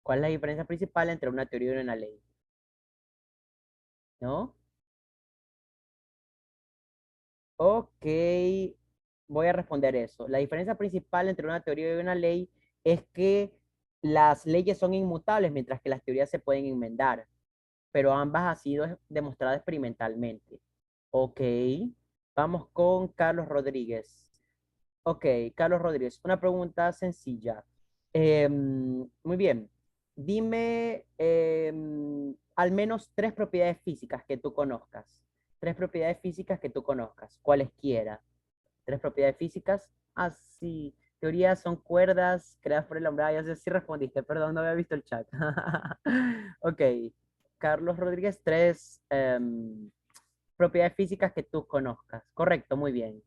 ¿Cuál es la diferencia principal entre una teoría y una ley? ¿No? Ok, voy a responder eso. La diferencia principal entre una teoría y una ley es que las leyes son inmutables, mientras que las teorías se pueden enmendar, pero ambas han sido demostradas experimentalmente. Ok, vamos con Carlos Rodríguez. Ok, Carlos Rodríguez, una pregunta sencilla. Muy bien, dime al menos 3 propiedades físicas que tú conozcas. 3 propiedades físicas que tú conozcas, cualesquiera. 3 propiedades físicas. Ah, sí. Teorías son cuerdas creadas por el hombre. Ah, ya sé si respondiste. Perdón, no había visto el chat. Ok. Carlos Rodríguez, 3 propiedades físicas que tú conozcas. Correcto, muy bien.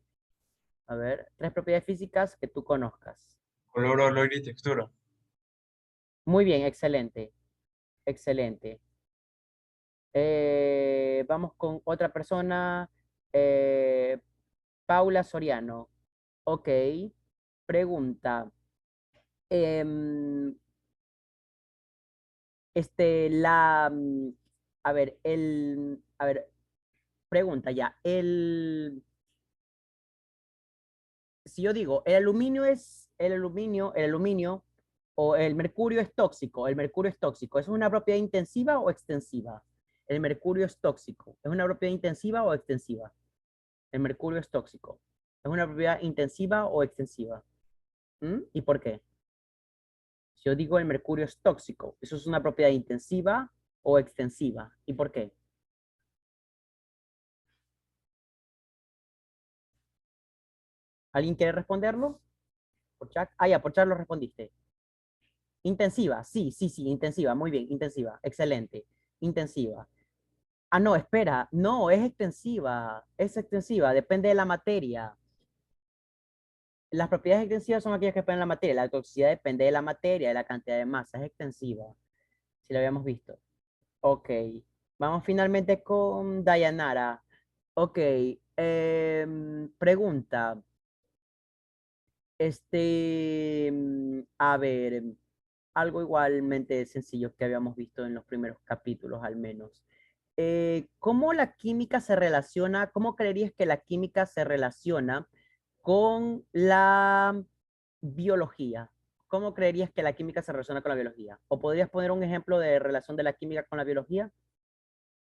A ver, 3 propiedades físicas que tú conozcas. Color, olor y textura. Muy bien, excelente. Excelente. Vamos con otra persona. Eh, Paula Soriano. Ok. Pregunta. em, a ver, a ver, pregunta ya, si yo digo, el aluminio o el mercurio es tóxico, el mercurio es tóxico, ¿es una propiedad intensiva o extensiva? El mercurio es tóxico, ¿es una propiedad intensiva o extensiva? El mercurio es tóxico, ¿es una propiedad intensiva o extensiva? ¿Mm? ¿Y por qué? Si yo digo el mercurio es tóxico, ¿eso es una propiedad intensiva o extensiva? ¿Y por qué? ¿Alguien quiere responderlo? ¿Por chat? Ah, ya, por chat lo respondiste. Intensiva, sí, sí, sí, intensiva, muy bien, intensiva, excelente, intensiva. Ah, no, espera, no, es extensiva, depende de la materia. Las propiedades extensivas son aquellas que dependen de la materia, la toxicidad depende de la materia, de la cantidad de masa, es extensiva, si lo habíamos visto. Ok, vamos finalmente con Dayanara. Ok, pregunta, a ver. algo igualmente sencillo que habíamos visto en los primeros capítulos al menos. ¿Cómo la química se relaciona, cómo creerías que la química se relaciona con la biología? ¿Cómo creerías que la química se relaciona con la biología? ¿O podrías poner un ejemplo de relación de la química con la biología?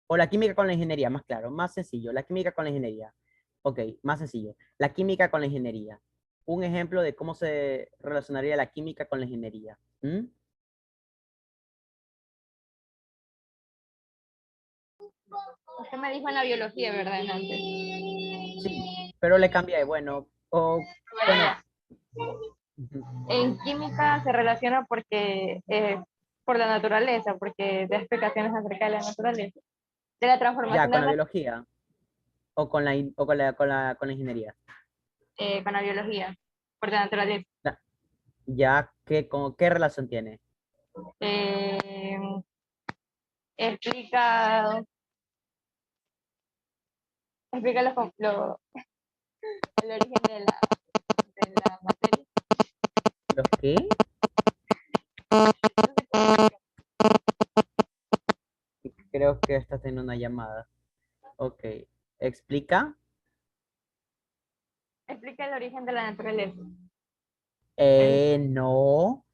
O la química con la ingeniería, más claro, más sencillo. La química con la ingeniería. Ok, más sencillo. La química con la ingeniería. Un ejemplo de cómo se relacionaría la química con la ingeniería. ¿Mm? Usted me dijo en la biología, ¿verdad? Antes. Sí, pero le cambié. Bueno, o Bueno, bueno, ya. ujú. En química se relaciona porque por la naturaleza, porque da explicaciones acerca de la naturaleza, de la Ya transformación con del la material biología o con con la ingeniería. con la biología, por la naturaleza. Ya, ya que con qué relación tiene. Eh, explica, explica el origen de la materia. ¿Los qué? Creo que está teniendo una llamada. Ok. ¿Explica? Explica el origen de la naturaleza. No.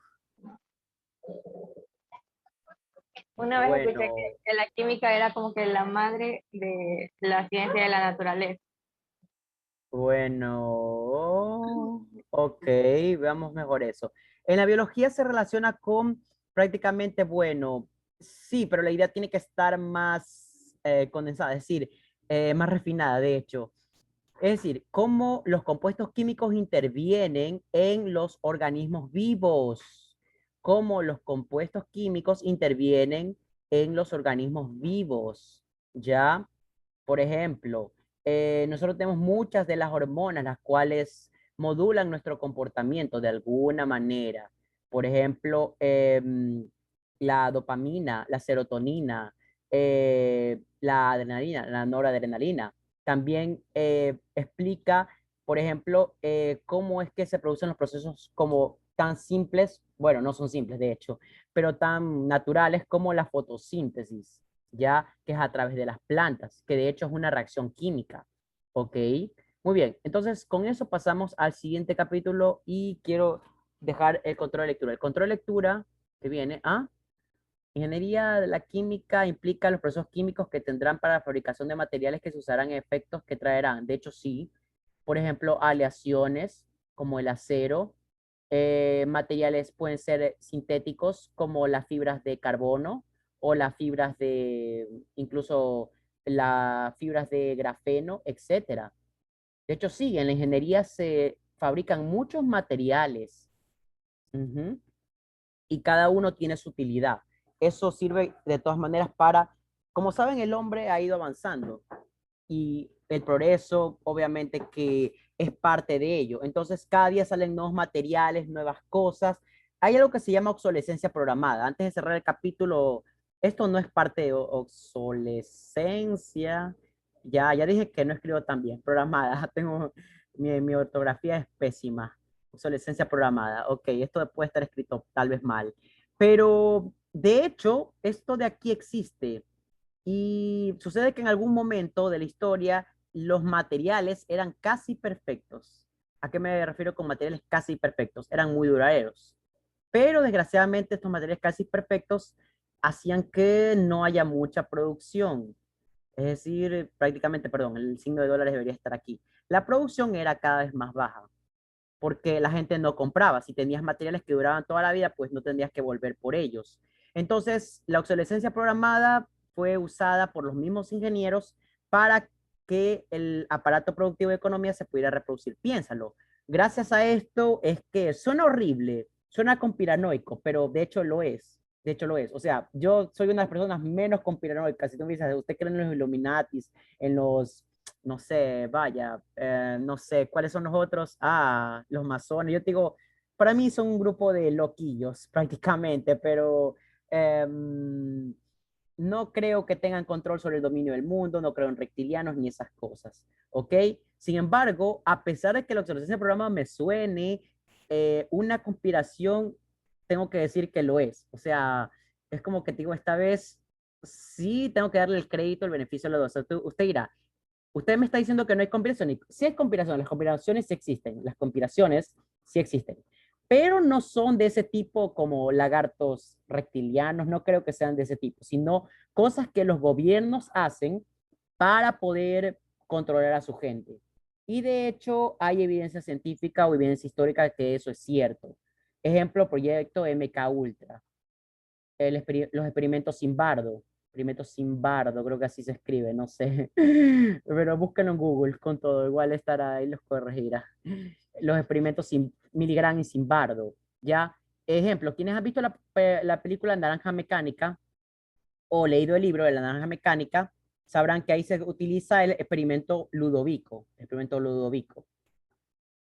Una vez escuché Bueno, que la química era como que la madre de la ciencia de la naturaleza. bueno. Ok, veamos mejor eso. En la biología se relaciona con prácticamente, bueno, sí, pero la idea tiene que estar más condensada, es decir, más refinada, de hecho. Es decir, cómo los compuestos químicos intervienen en los organismos vivos. Cómo los compuestos químicos intervienen en los organismos vivos. ¿Ya? Por ejemplo, nosotros tenemos muchas de las hormonas las cuales modulan nuestro comportamiento de alguna manera. Por ejemplo, la dopamina, la serotonina, la adrenalina, la noradrenalina. También explica, por ejemplo, cómo es que se producen los procesos como tan simples, bueno, no son simples de hecho, pero tan naturales como la fotosíntesis, ya que es a través de las plantas, que de hecho es una reacción química. ¿Ok? Muy bien, entonces con eso pasamos al siguiente capítulo y quiero dejar el control de lectura. El control de lectura que viene a ingeniería de la química implica los procesos químicos que tendrán para la fabricación de materiales que se usarán en efectos que traerán. De hecho, sí. Por ejemplo, aleaciones como el acero. Materiales pueden ser sintéticos como las fibras de carbono o las fibras de, incluso las fibras de grafeno, etcétera. De hecho, sí, en la ingeniería se fabrican muchos materiales. Ujú, y cada uno tiene su utilidad. Eso sirve de todas maneras para, como saben, el hombre ha ido avanzando y el progreso obviamente que es parte de ello. Entonces, cada día salen nuevos materiales, nuevas cosas. Hay algo que se llama obsolescencia programada. Antes de cerrar el capítulo, esto no es parte de obsolescencia. Ya dije que no escribo tan bien. Programada. Tengo, mi ortografía es pésima. Obsolescencia programada. Ok, esto puede estar escrito tal vez mal. Pero de hecho, esto de aquí existe. Y sucede que en algún momento de la historia los materiales eran casi perfectos. ¿A qué me refiero con materiales casi perfectos? Eran muy duraderos. Pero desgraciadamente estos materiales casi perfectos hacían que no haya mucha producción. Es decir, prácticamente, perdón, el signo de dólares debería estar aquí. La producción era cada vez más baja porque la gente no compraba. Si tenías materiales que duraban toda la vida, pues no tendrías que volver por ellos. Entonces, la obsolescencia programada fue usada por los mismos ingenieros para que el aparato productivo de economía se pudiera reproducir. Piénsalo. Gracias a esto es que suena horrible, suena conspiranoico, pero de hecho lo es. De hecho lo es. O sea, yo soy una de las personas menos conspiranoicas. Si tú me dices, ¿usted cree en los Illuminatis, en los no sé, vaya, no sé, ¿cuáles son los otros? Ah, los masones. Yo te digo, para mí son un grupo de loquillos prácticamente, pero no creo que tengan control sobre el dominio del mundo, no creo en reptilianos ni esas cosas, ¿ok? Sin embargo, a pesar de que la obsolescencia del programa me suene una conspiración, tengo que decir que lo es. O sea, es como que digo, esta vez sí tengo que darle el crédito, el beneficio a los dos. O sea, usted dirá, usted me está diciendo que no hay conspiración. Sí hay conspiración, las conspiraciones sí existen, las conspiraciones sí existen, pero no son de ese tipo como lagartos reptilianos, no creo que sean de ese tipo, sino cosas que los gobiernos hacen para poder controlar a su gente. Y de hecho hay evidencia científica o evidencia histórica de que eso es cierto. Ejemplo, proyecto MK Ultra, los experimentos Simbardo, creo que así se escribe, no sé, pero búsquenlo en Google con todo, igual estará ahí, los corregirá. Los experimentos Milgram y Simbardo, ¿ya? Ejemplo, quienes han visto la película Naranja Mecánica o leído el libro de la Naranja Mecánica, sabrán que ahí se utiliza el experimento Ludovico,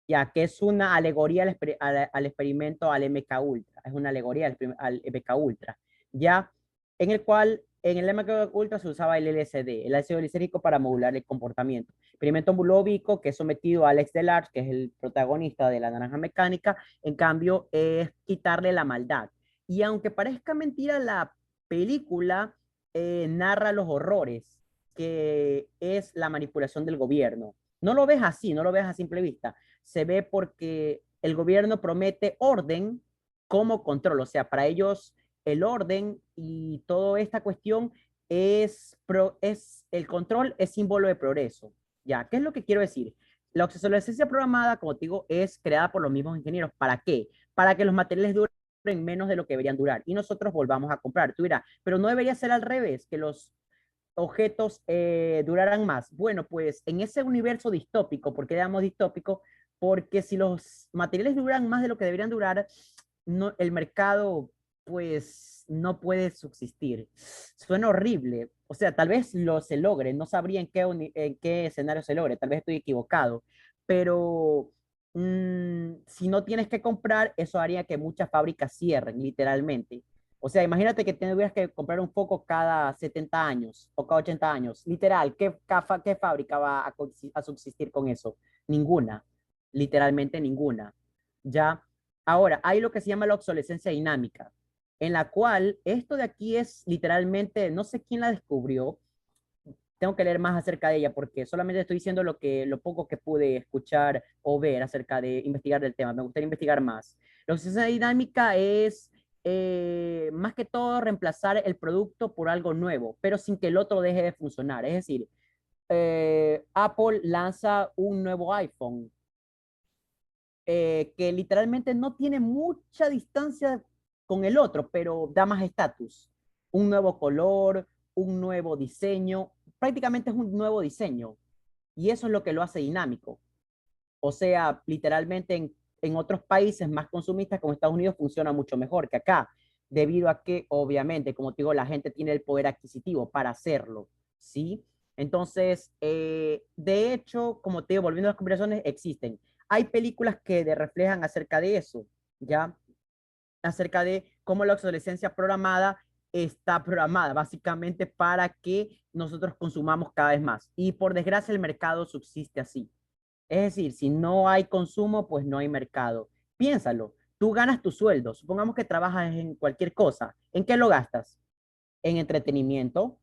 ya que es una alegoría al experimento al MK Ultra, es una alegoría al MK Ultra, ya en el cual en el MK Ultra se usaba el LSD, el ácido lisérgico para modular el comportamiento. Experimento Bulovico, que es sometido a Alex Delarge, que es el protagonista de la Naranja Mecánica, en cambio es quitarle la maldad. Y aunque parezca mentira, la película narra los horrores que es la manipulación del gobierno. No lo ves así, no lo ves a simple vista, se ve porque el gobierno promete orden como control. O sea, para ellos el orden y toda esta cuestión es el control es símbolo de progreso. Ya, ¿qué es lo que quiero decir? La obsolescencia programada, como te digo, es creada por los mismos ingenieros. ¿Para qué? Para que los materiales duren menos de lo que deberían durar y nosotros volvamos a comprar. Tú dirás, pero no debería ser al revés, que los objetos duraran más. Bueno, pues en ese universo distópico, ¿por qué llamamos distópico? Porque si los materiales duran más de lo que deberían durar, no, el mercado pues no puede subsistir. Suena horrible. O sea, tal vez se logre, no sabría en qué escenario se logre, tal vez estoy equivocado, pero si no tienes que comprar, eso haría que muchas fábricas cierren, literalmente. O sea, imagínate que tendrías que comprar un foco cada 70 años o cada 80 años. Literal, ¿qué fábrica va a subsistir con eso? Ninguna. Literalmente ninguna. Ya. Ahora, hay lo que se llama la obsolescencia dinámica, en la cual esto de aquí es literalmente, no sé quién la descubrió, tengo que leer más acerca de ella porque solamente estoy diciendo lo poco que pude escuchar o ver acerca de investigar del tema. Me gustaría investigar más. La obsolescencia dinámica es más que todo reemplazar el producto por algo nuevo, pero sin que el otro deje de funcionar. Es decir, Apple lanza un nuevo iPhone que literalmente no tiene mucha distancia con el otro, pero da más estatus. Un nuevo color, un nuevo diseño, prácticamente es un nuevo diseño. Y eso es lo que lo hace dinámico. O sea, literalmente en otros países más consumistas como Estados Unidos funciona mucho mejor que acá, debido a que obviamente, como te digo, la gente tiene el poder adquisitivo para hacerlo, ¿sí? Entonces, de hecho, como te digo, volviendo a las conversaciones, existen. Hay películas que reflejan acerca de eso, ¿ya? Acerca de cómo la obsolescencia programada está programada básicamente para que nosotros consumamos cada vez más. Y por desgracia el mercado subsiste así. Es decir, si no hay consumo, pues no hay mercado. Piénsalo, tú ganas tu sueldo, supongamos que trabajas en cualquier cosa. ¿En qué lo gastas? En entretenimiento,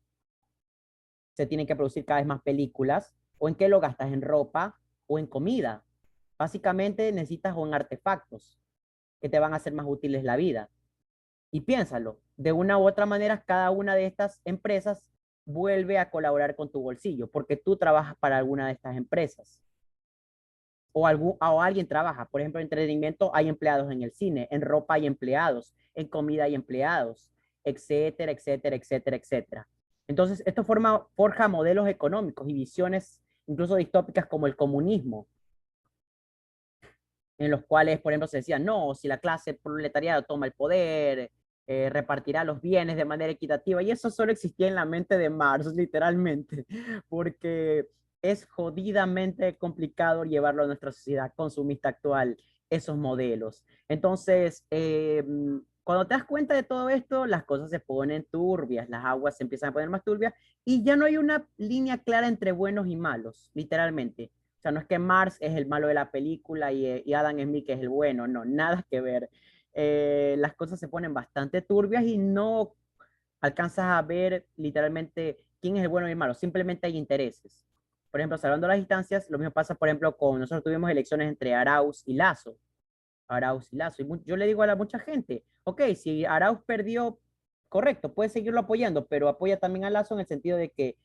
se tienen que producir cada vez más películas. ¿O en qué lo gastas? En ropa o en comida. Básicamente necesitas o en artefactos que te van a hacer más útiles la vida. Y piénsalo, de una u otra manera, cada una de estas empresas vuelve a colaborar con tu bolsillo, porque tú trabajas para alguna de estas empresas. O alguien trabaja. Por ejemplo, en entretenimiento hay empleados en el cine, en ropa hay empleados, en comida hay empleados, etcétera, etcétera, etcétera, etcétera. Entonces, esto forja modelos económicos y visiones incluso distópicas como el comunismo, en los cuales, por ejemplo, se decía, no, si la clase proletariada toma el poder, repartirá los bienes de manera equitativa, y eso solo existía en la mente de Marx, literalmente, porque es jodidamente complicado llevarlo a nuestra sociedad consumista actual, esos modelos. Entonces, cuando te das cuenta de todo esto, las cosas se ponen turbias, las aguas se empiezan a poner más turbias, y ya no hay una línea clara entre buenos y malos, literalmente. O sea, no es que Mars es el malo de la película y Adam Smith es el bueno, no, nada que ver. las cosas se ponen bastante turbias y no alcanzas a ver literalmente quién es el bueno y el malo, simplemente hay intereses. Por ejemplo, salvando las distancias, lo mismo pasa, por ejemplo, con nosotros tuvimos elecciones entre Arauz y Lazo. Arauz y Lazo. Y yo le digo a mucha gente, ok, si Arauz perdió, correcto, puede seguirlo apoyando, pero apoya también a Lazo en el sentido de que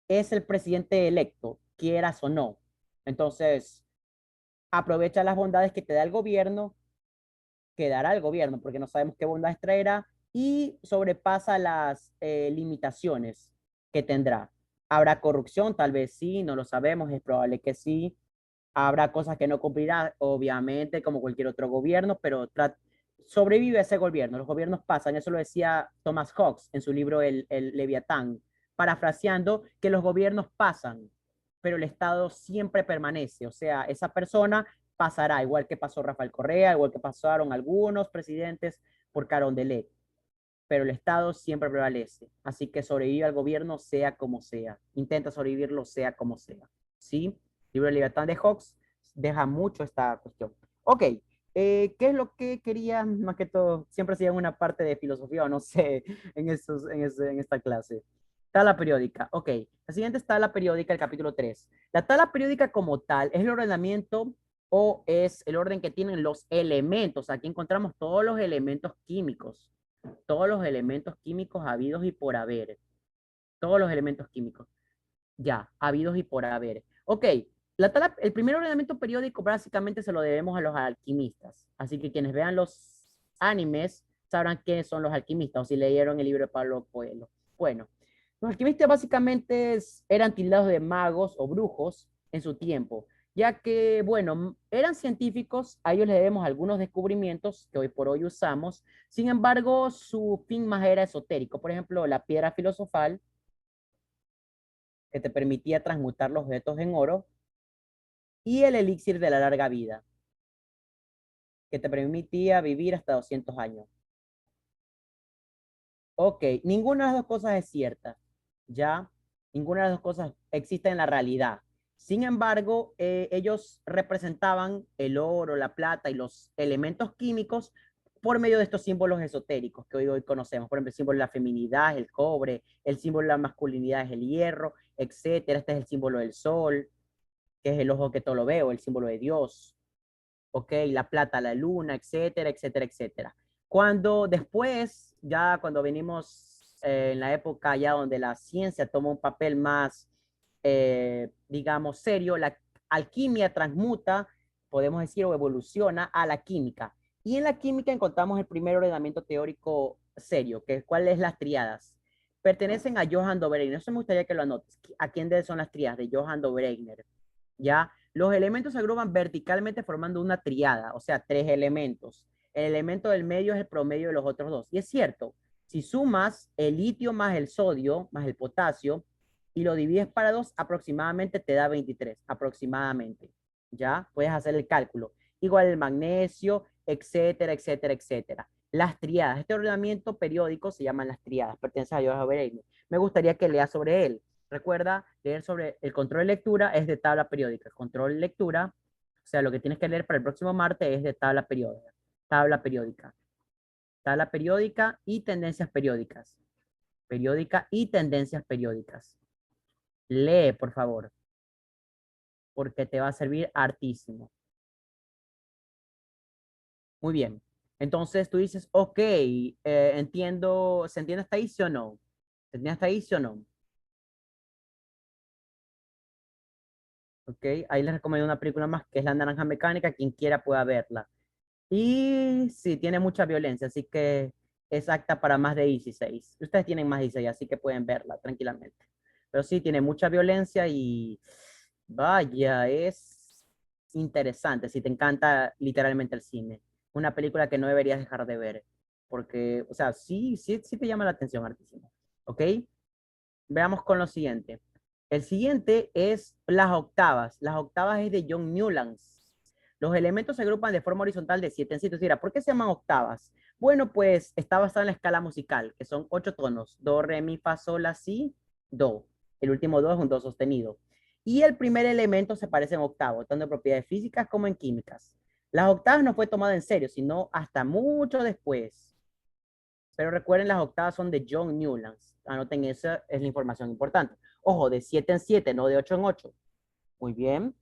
es el presidente electo, quieras o no. Entonces, aprovecha las bondades que te da el gobierno, que dará el gobierno, porque no sabemos qué bondades traerá, y sobrepasa las limitaciones que tendrá. ¿Habrá corrupción? Tal vez sí, no lo sabemos, es probable que sí. Habrá cosas que no cumplirá, obviamente, como cualquier otro gobierno, pero sobrevive a ese gobierno. Los gobiernos pasan, eso lo decía Thomas Hobbes en su libro el Leviatán, parafraseando que los gobiernos pasan, pero el Estado siempre permanece. O sea, esa persona pasará, igual que pasó Rafael Correa, igual que pasaron algunos presidentes por Carondelet, pero el Estado siempre prevalece. Así que sobrevive al gobierno sea como sea. Intenta sobrevivirlo sea como sea. ¿Sí? Libro de Libertad de Hobbes deja mucho esta cuestión. Ok, ¿qué es lo que quería más que todo? Siempre hacían una parte de filosofía o no sé en esta clase. Tabla periódica. Ok, la siguiente es tabla periódica, el capítulo 3. La tabla periódica como tal es el ordenamiento o es el orden que tienen los elementos. Aquí encontramos todos los elementos químicos, todos los elementos químicos habidos y por haber. Todos los elementos químicos. Ya, habidos y por haber. Ok, el primer ordenamiento periódico básicamente se lo debemos a los alquimistas. Así que quienes vean los animes sabrán quiénes son los alquimistas o si leyeron el libro de Pablo Coelho. Bueno, los alquimistas básicamente eran tildados de magos o brujos en su tiempo, ya que, bueno, eran científicos, a ellos les debemos algunos descubrimientos que hoy por hoy usamos. Sin embargo, su fin más era esotérico. Por ejemplo, la piedra filosofal, que te permitía transmutar los objetos en oro, y el elixir de la larga vida, que te permitía vivir hasta 200 años. Ok, ninguna de las dos cosas es cierta, ¿ya? Ninguna de las dos cosas existe en la realidad. Sin embargo, ellos representaban el oro, la plata y los elementos químicos por medio de estos símbolos esotéricos que hoy conocemos. Por ejemplo, el símbolo de la feminidad es el cobre, el símbolo de la masculinidad es el hierro, etcétera. Este es el símbolo del sol, que es el ojo que todo lo veo, el símbolo de Dios, ¿ok? La plata, la luna, etcétera, etcétera, etcétera. Cuando después, ya cuando venimos en la época ya donde la ciencia toma un papel más, digamos, serio, la alquimia transmuta, podemos decir, o evoluciona a la química. Y en la química encontramos el primer ordenamiento teórico serio, que es cuál es las triadas. Pertenecen a Johann Dobreiner. Eso me gustaría que lo anotes. ¿A quién son las triadas? De Johann Dobreiner. ¿Ya? Los elementos se agrupan verticalmente formando una triada, o sea, tres elementos. El elemento del medio es el promedio de los otros dos. Y es cierto, si sumas el litio más el sodio más el potasio y lo divides para dos, aproximadamente te da 23, aproximadamente. ¿Ya? Puedes hacer el cálculo. Igual el magnesio, etcétera, etcétera, etcétera. Las triadas. Este ordenamiento periódico se llaman las triadas. Pertenece a Johann Weber. Me gustaría que leas sobre él. Recuerda leer sobre el control de lectura, es de tabla periódica. El control de lectura, o sea, lo que tienes que leer para el próximo martes es de tabla periódica. Tabla periódica. Tabla periódica y tendencias periódicas. Periódica y tendencias periódicas. Lee, por favor, porque te va a servir hartísimo. Muy bien. Entonces tú dices, ok, entiendo, ¿se entiende hasta ahí, sí o no? ¿Se entiende hasta ahí, sí o no? Ok, ahí les recomiendo una película más que es La Naranja Mecánica, quien quiera pueda verla. Y sí, tiene mucha violencia, así que es apta para más de 16. Ustedes tienen más de 16, así que pueden verla tranquilamente. Pero sí, tiene mucha violencia y vaya, es interesante si te encanta literalmente el cine. Una película que no deberías dejar de ver, porque, o sea, sí te llama la atención hartísimo. ¿Ok? Veamos con lo siguiente. El siguiente es las octavas. Las octavas es de John Newlands. Los elementos se agrupan de forma horizontal de 7 en 7. ¿Por qué se llaman octavas? Bueno, pues está basada en la escala musical, que son 8 tonos. Do, re, mi, fa, sol, la, si, do. El último do es un do sostenido. Y el primer elemento se parece en octavo, tanto en propiedades físicas como en químicas. Las octavas no fue tomada en serio, sino hasta mucho después. Pero recuerden, las octavas son de John Newlands. Anoten, esa es la información importante. Ojo, de 7 en 7, no de 8 en 8. Muy bien,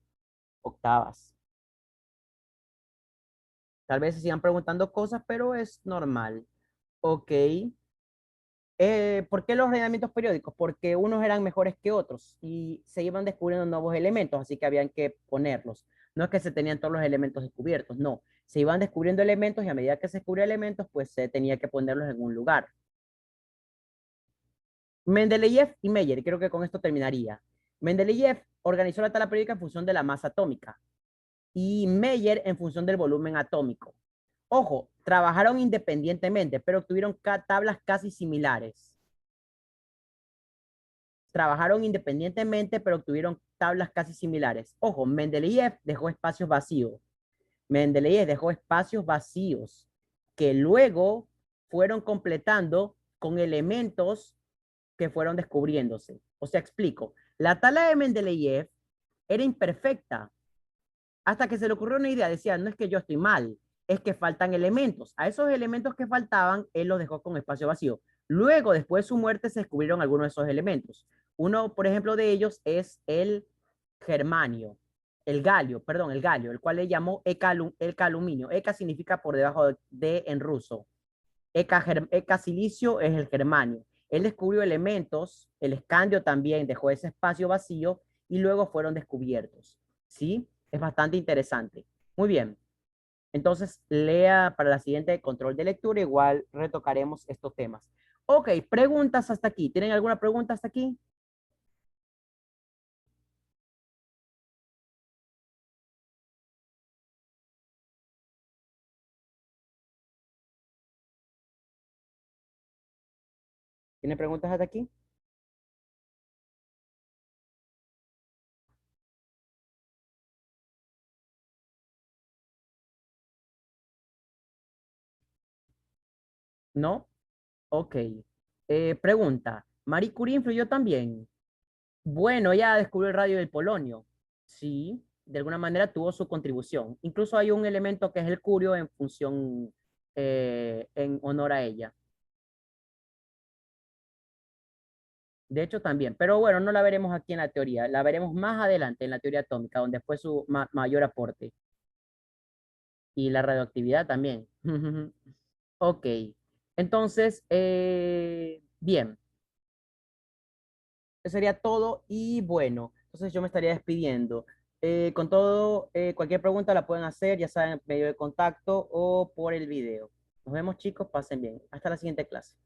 octavas. Tal vez se sigan preguntando cosas, pero es normal. Ok. ¿Por qué los ordenamientos periódicos? Porque unos eran mejores que otros y se iban descubriendo nuevos elementos, así que habían que ponerlos. No es que se tenían todos los elementos descubiertos, no. Se iban descubriendo elementos y a medida que se descubrían elementos, pues se tenía que ponerlos en un lugar. Mendeleev y Meyer, creo que con esto terminaría. Mendeleev organizó la tabla periódica en función de la masa atómica y Meyer en función del volumen atómico. Ojo, trabajaron independientemente, pero obtuvieron tablas casi similares. Trabajaron independientemente, pero obtuvieron tablas casi similares. Ojo, Mendeleev dejó espacios vacíos. Mendeleev dejó espacios vacíos que luego fueron completando con elementos que fueron descubriéndose. O sea, explico. La tabla de Mendeleev era imperfecta hasta que se le ocurrió una idea. Decía, no es que yo estoy mal, es que faltan elementos. A esos elementos que faltaban, él los dejó con espacio vacío. Luego, después de su muerte, se descubrieron algunos de esos elementos. Uno, por ejemplo, de ellos es el germanio, el galio, perdón, el galio, el cual le llamó el caluminio. Eka significa por debajo de en ruso. Eka silicio es el germanio. Él descubrió elementos, el escandio también dejó ese espacio vacío y luego fueron descubiertos. ¿Sí? Es bastante interesante. Muy bien. Entonces, lea para la siguiente control de lectura, igual retocaremos estos temas. Ok, preguntas hasta aquí. ¿Tienen alguna pregunta hasta aquí? ¿Tienen preguntas hasta aquí? ¿No? Ok. Pregunta. ¿Marie Curie influyó también? Bueno, ella descubrió el radio del polonio. Sí, de alguna manera tuvo su contribución. Incluso hay un elemento que es el curio en función, en honor a ella. De hecho, también. Pero bueno, no la veremos aquí en la teoría. La veremos más adelante en la teoría atómica, donde fue su mayor aporte. Y la radioactividad también. Ok. Entonces, bien. Eso sería todo y bueno, entonces yo me estaría despidiendo. Con todo, cualquier pregunta la pueden hacer, ya saben, medio de contacto o por el video. Nos vemos chicos, pasen bien. Hasta la siguiente clase.